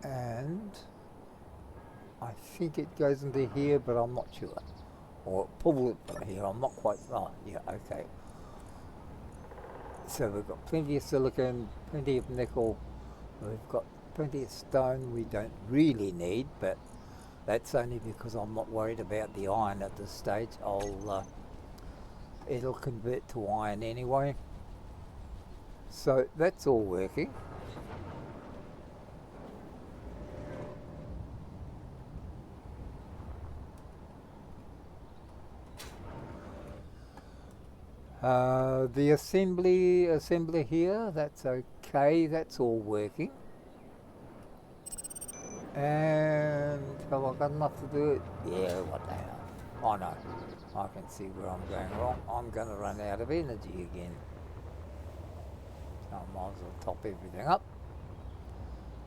And I think it goes into here, but I'm not sure. Or pull it from here, I'm not quite, oh yeah, okay. So we've got plenty of silicon, plenty of nickel, we've got plenty of stone we don't really need, but that's only because I'm not worried about the iron at this stage. It'll convert to iron anyway. So that's all working. The assembly here, that's okay, that's all working. And have I got enough to do it? Yeah, what the hell. Oh no, I can see where I'm going wrong. I'm going to run out of energy again. So I might as well top everything up.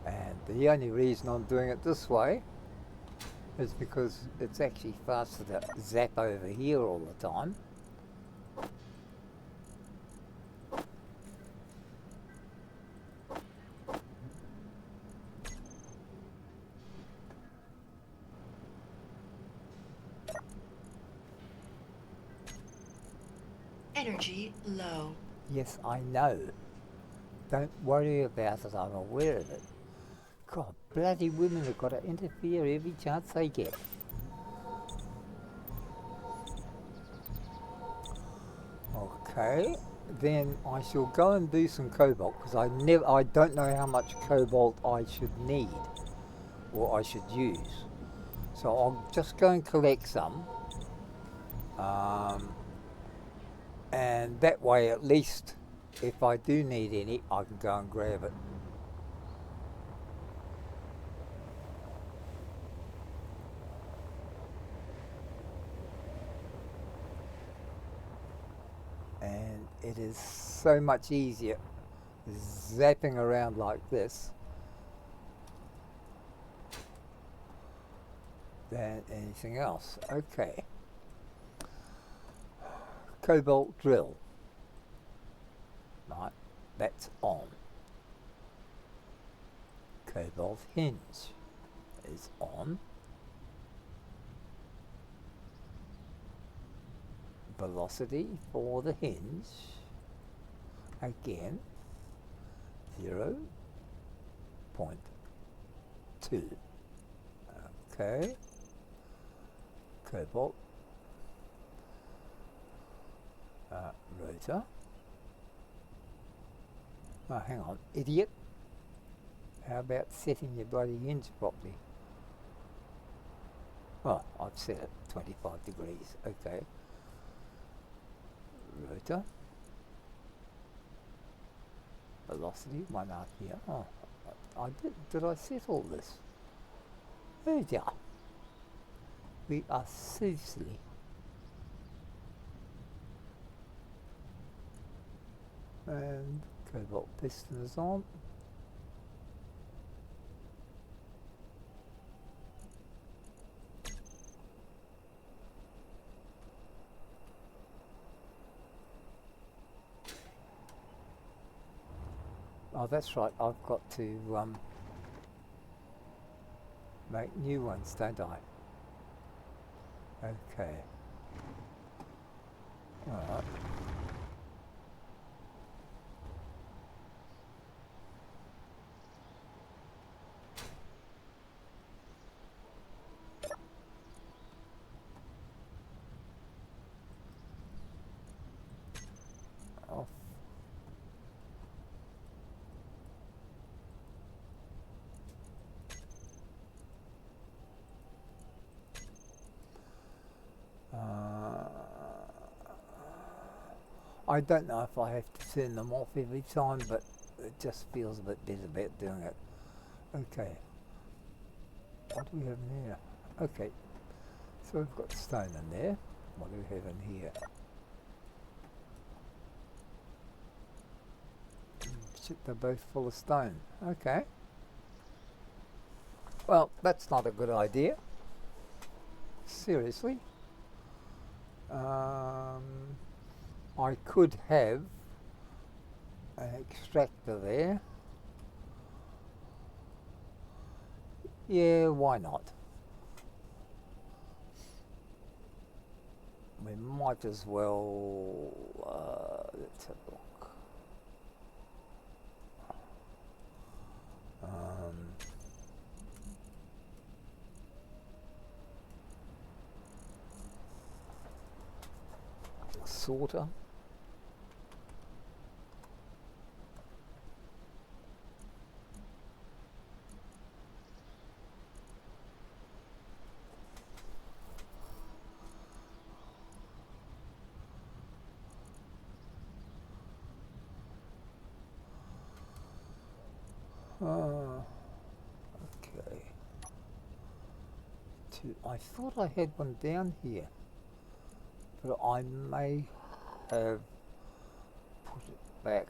And the only reason I'm doing it this way is because it's actually faster to zap over here all the time. Energy low. Yes, I know. Don't worry about it, I'm aware of it. God, bloody women have got to interfere every chance they get. Okay, then I shall go and do some cobalt because I don't know how much cobalt I should need or I should use. So I'll just go and collect some. And that way at least if I do need any I can go and grab it. And it is so much easier zapping around like this than anything else. Okay. Cobalt drill. Right, that's on. Cobalt hinge is on. Velocity for the hinge, again, 0.2. Okay. Cobalt rotor. Oh, hang on, idiot. How about setting your bloody hinge properly? Well, I've set it 25 degrees. Okay. Rotor. Velocity, 1 RPM. Oh, I did I set all this? Oh dear. We are so silly. And cobalt piston is on. Oh, that's right, I've got to make new ones, don't I? Okay. Alright. Off. I don't know if I have to turn them off every time, but it just feels a bit better about doing it. Okay. What do we have in here? Okay. So we've got stone in there. What do we have in here? Shit, they're both full of stone. Okay. Well, that's not a good idea. Seriously. I could have an extractor there. Yeah, why not? We might as well, let's have a look. Sorter. Okay. I thought I had one down here, but I may have put it back.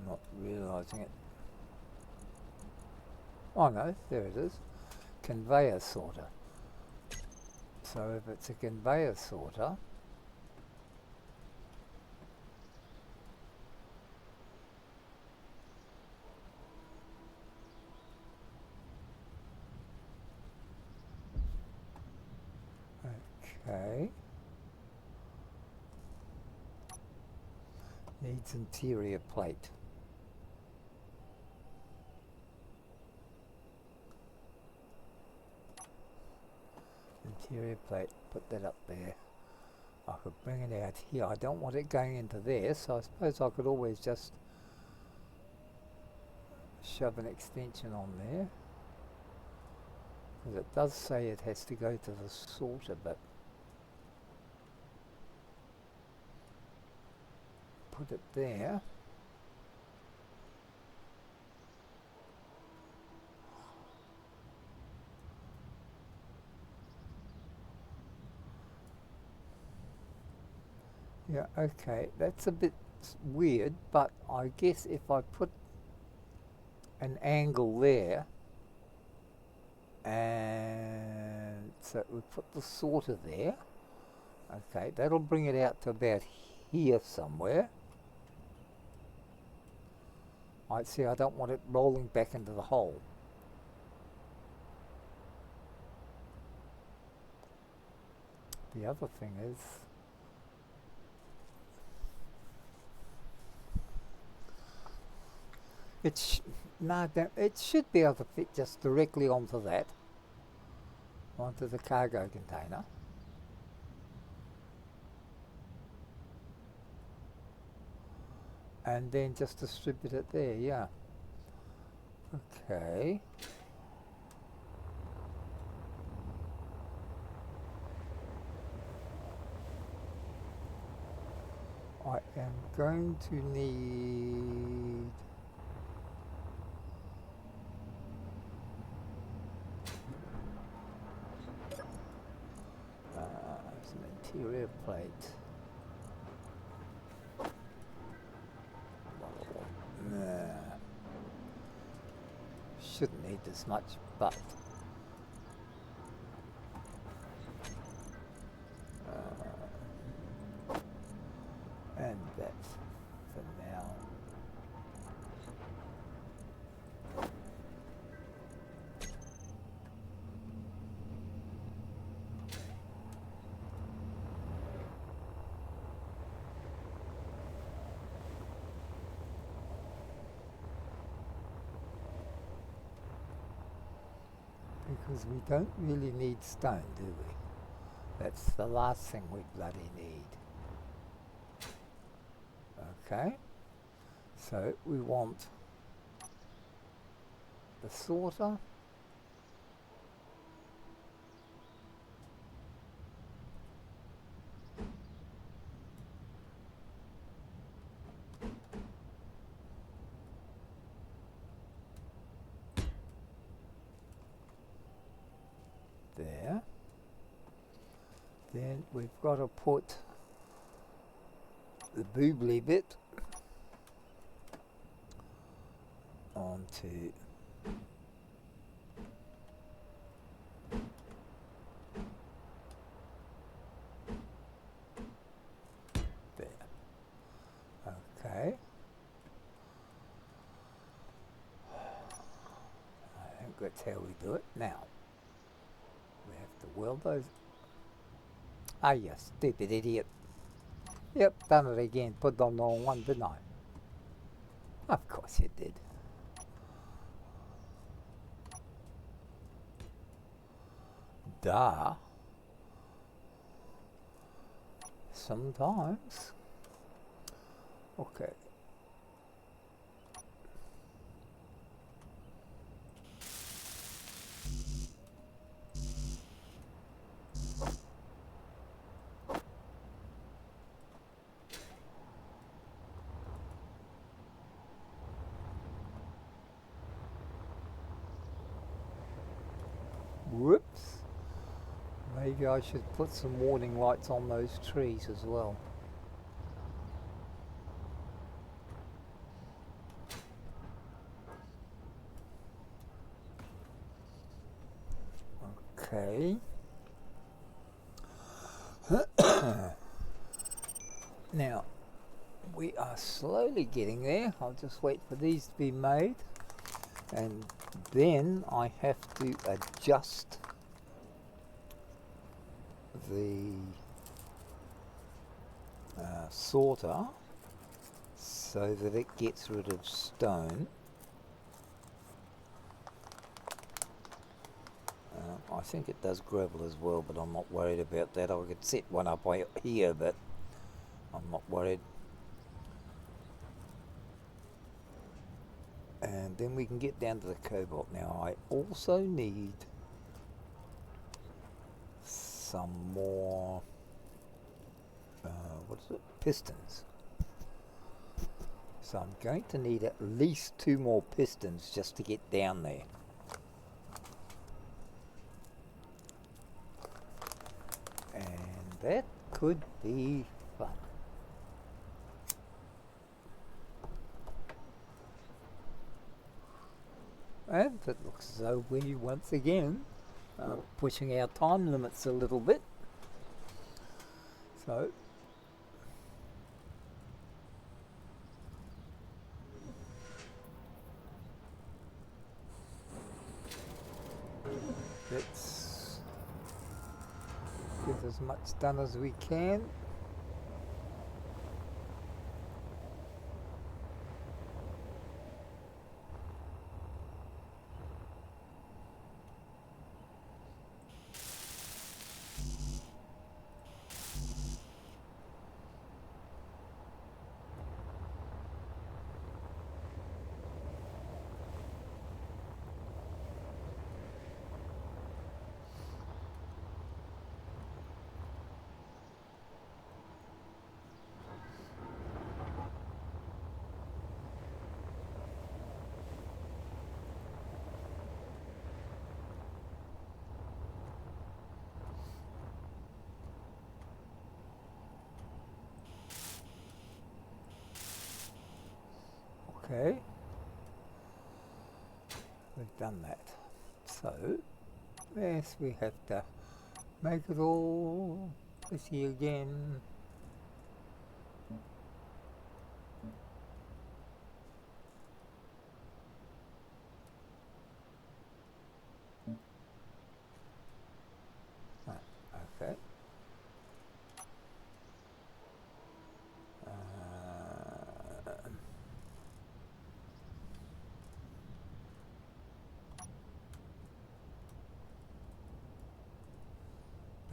Not realising it. Oh no, there it is. Conveyor sorter. So if it's a conveyor sorter, okay, needs interior plate. Interior plate, put that up there. I could bring it out here. I don't want it going into there, so I suppose I could always just shove an extension on there, because it does say it has to go to the sorter, but put it there. Yeah, okay, that's a bit It's weird, but I guess if I put an angle there, and so we put the sorter there, okay, that'll bring it out to about here somewhere. I see, I don't want it rolling back into the hole. The other thing is, it should be able to fit just directly onto that, onto the cargo container. And then just distribute it there, yeah. Okay. I am going to need some interior plate. Nah. Shouldn't need this much, but and that for now. Because we don't really need stone, do we? That's the last thing we bloody need. Okay, so we want the sorter, there. Then we've got to put the boobly bit onto there. Okay. I think that's how we do it. Now, we have to weld those. Ah, you stupid idiot. Yep, done it again. Put on the wrong one, didn't I? Of course you did. Duh. Sometimes. Okay. Whoops. Maybe I should put some warning lights on those trees as well. Okay. Now, we are slowly getting there. I'll just wait for these to be made. And then I have to adjust the sorter so that it gets rid of stone. I think it does gravel as well, but I'm not worried about that. I could set one up here, but I'm not worried. And then we can get down to the cobalt. Now I also need some more what is it? Pistons. So I'm going to need at least 2 more pistons just to get down there. And that could be fun. And it looks as though we once again pushing our time limits a little bit. So let's get as much done as we can. Okay, we've done that. So, yes, we have to make it all pretty again. Okay.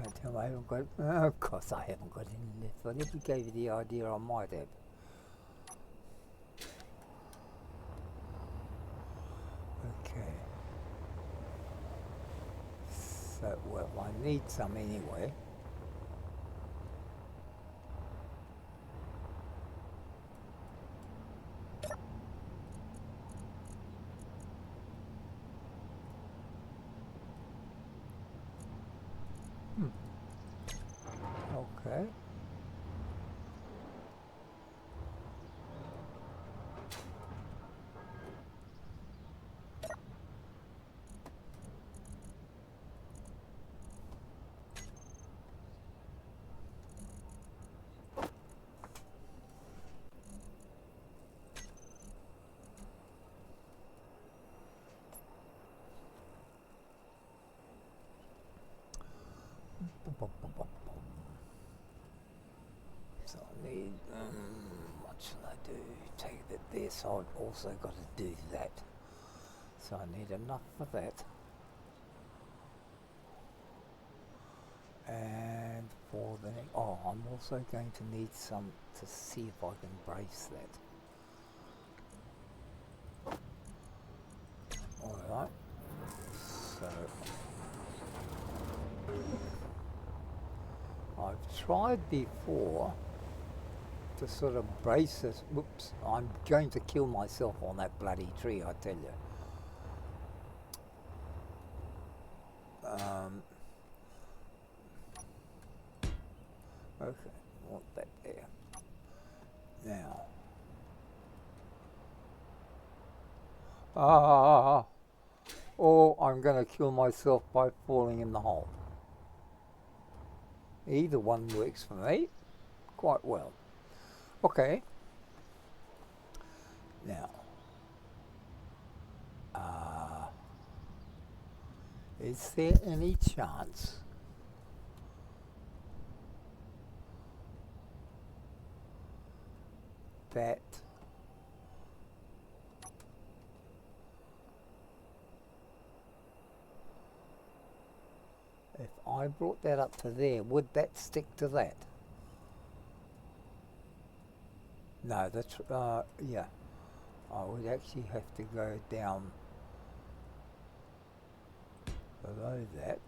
Don't tell me I haven't got. Of course, I haven't got any left. I never gave you the idea I might have. Okay. So, well, I need some anyway. Okay. So I need, what shall I do? Take it there, so I've also got to do that. So I need enough for that. And for the next, oh, I'm also going to need some to see if I can brace that. Alright, so I've tried before to sort of brace this. Whoops, I'm going to kill myself on that bloody tree, I tell you. Okay, want that there. Now. Or I'm going to kill myself by falling in the hole. Either one works for me quite well. Okay. Now. Is there any chance that if I brought that up to there, would that stick to that? No, that's, yeah. I would actually have to go down below that.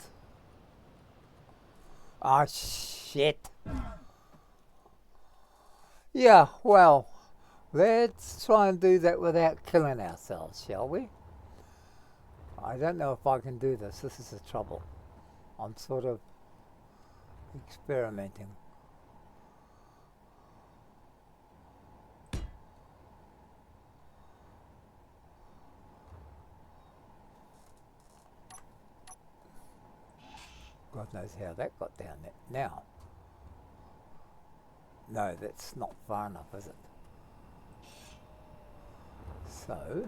Ah, shit. Yeah, well, let's try and do that without killing ourselves, shall we? I don't know if I can do this. This is the trouble. I'm sort of experimenting. God knows how that got down there. Now, no, that's not far enough, is it? So,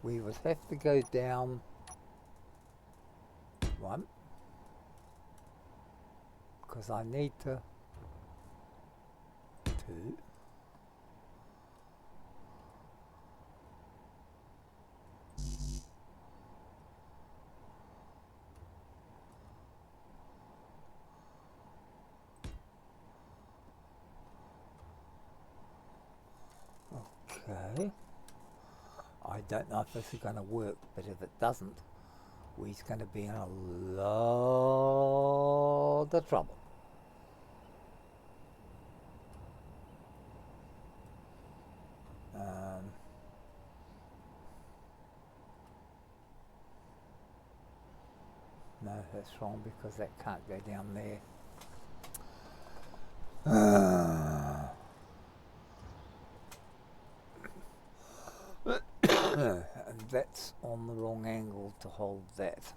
we would have to go down one, because I need to, two, okay. I don't know if this is going to work, but if it doesn't, we're going to be in a lot of trouble. No, that's wrong because that can't go down there. And that's on the wrong angle to hold that.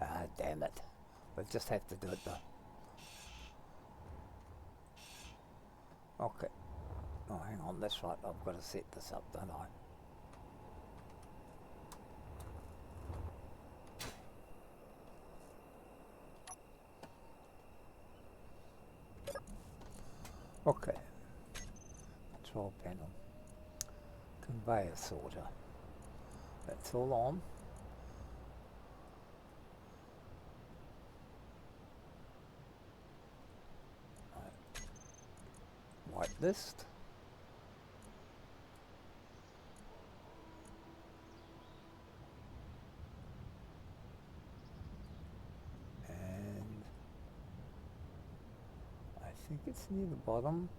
Ah, damn it. We'll just have to do it though. Okay. Oh, hang on, that's right. I've got to set this up, don't I? Okay. Control panel. Conveyor sorter. That's all on. Whitelist. And I think it's near the bottom.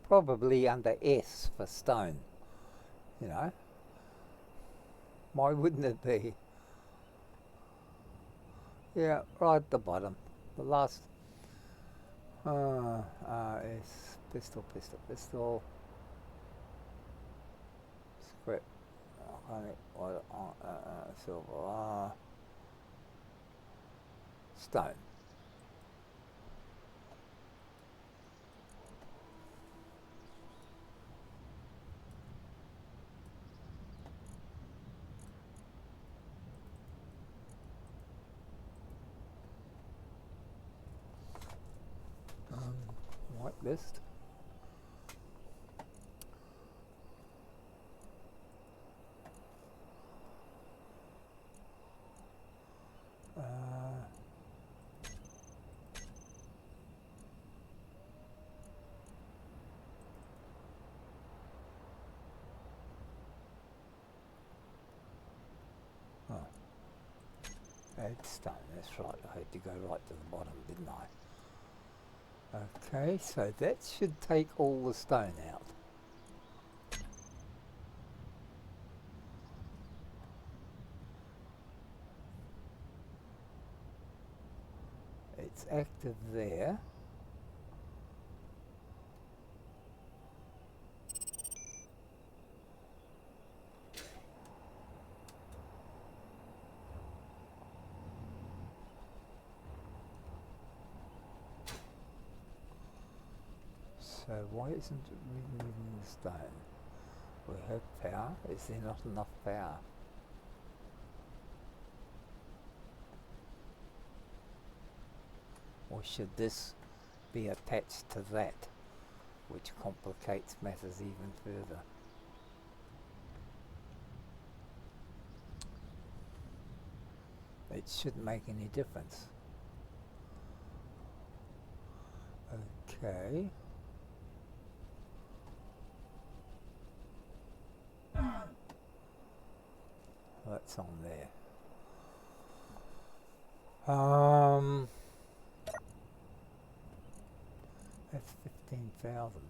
Probably under S for stone, you know. Why wouldn't it be? Yeah, right at the bottom. The last S, pistol, script, silver, stone. Whitelist. Add stone, that's right. I had to go right to the bottom, didn't I? Okay, so that should take all the stone out. It's active there. So why isn't it removing the stone? We have power. Is there not enough power? Or should this be attached to that, which complicates matters even further? It shouldn't make any difference. Okay. That's on there. That's 15,000.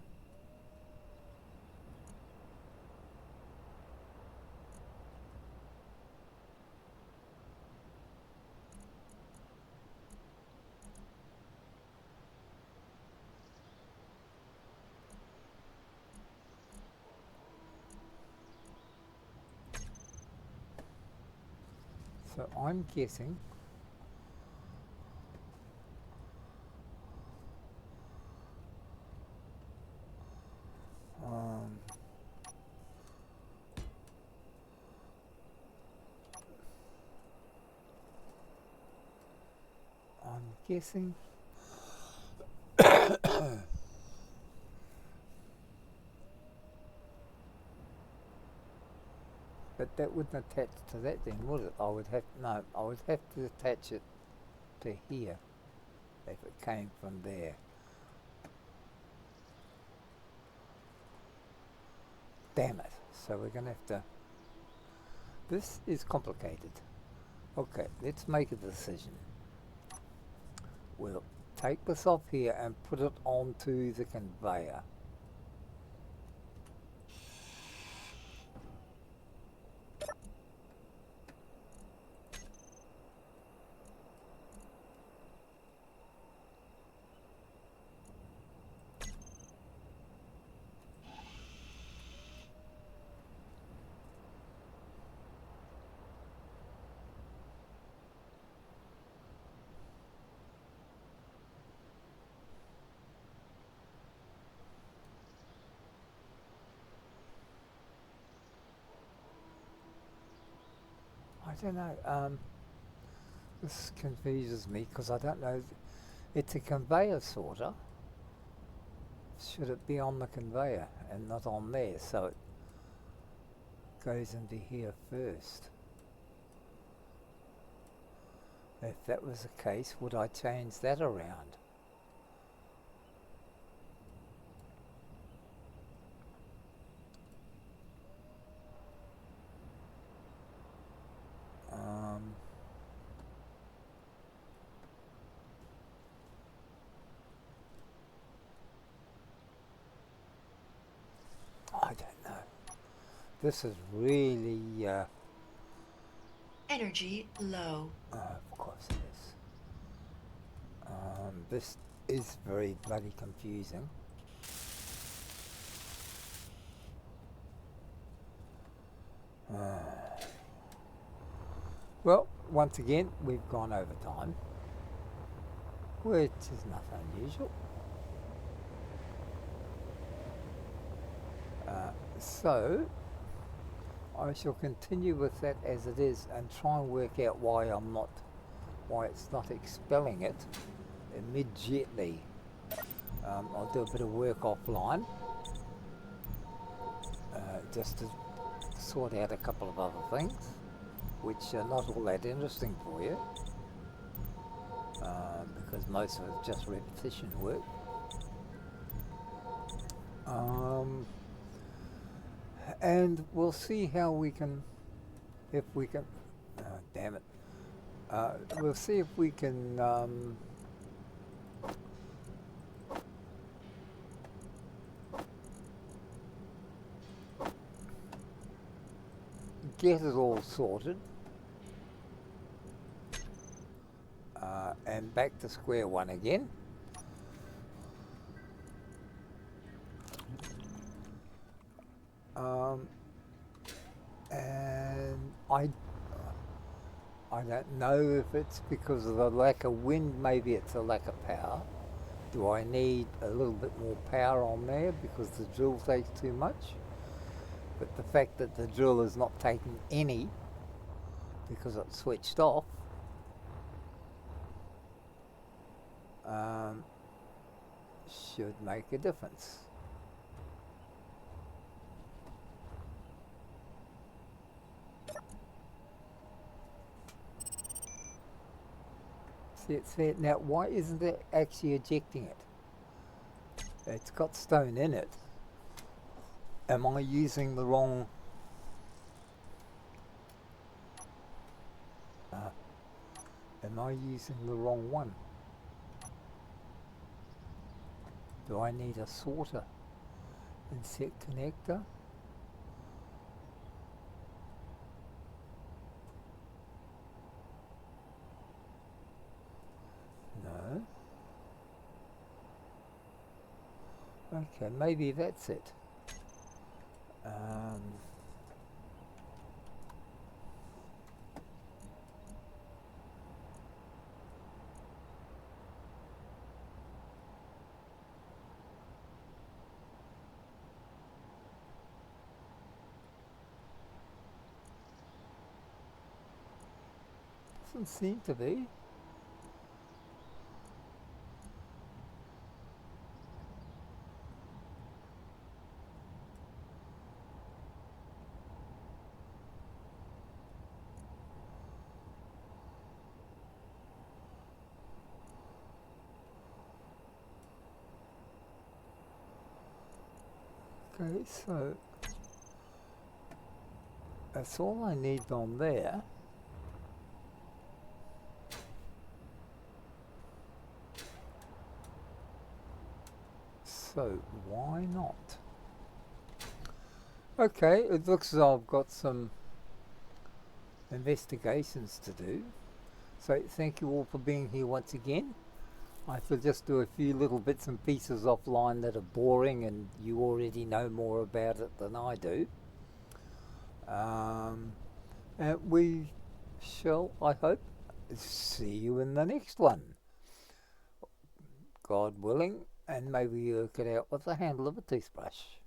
So I'm guessing um, I'm guessing but that wouldn't attach to that then, would it? I would have to attach it to here if it came from there. Damn it. So we're gonna have to, this is complicated. Okay, let's make a decision. We'll take this off here and put it onto the conveyor. I don't know, this confuses me because I don't know, it's a conveyor sorter. Should it be on the conveyor and not on there so it goes into here first? If that was the case, would I change that around? I don't know. This is really, Energy low. of course it is. This is very bloody confusing. Well, once again, we've gone over time, which is nothing unusual. So, I shall continue with that as it is and try and work out why it's not expelling it immediately. I'll do a bit of work offline just to sort out a couple of other things which are not all that interesting for you because most of it's just repetition work. And we'll see how we can, if we can, damn it, we'll see if we can get it all sorted and back to square one again. And I don't know if it's because of the lack of wind, maybe it's a lack of power. Do I need a little bit more power on there because the drill takes too much? But the fact that the drill is not taking any because it's switched off should make a difference. See, it's there. Now, why isn't it actually ejecting it? It's got stone in it. Am I using the wrong... am I using the wrong one? Do I need a sorter and set connector? No. Okay, maybe that's it. Doesn't seem to be. Okay, so that's all I need on there. So why not? Okay, it looks as though I've got some investigations to do. So thank you all for being here once again. I shall just do a few little bits and pieces offline that are boring and you already know more about it than I do. And we shall, I hope, see you in the next one. God willing, and maybe you'll get out with the handle of a toothbrush.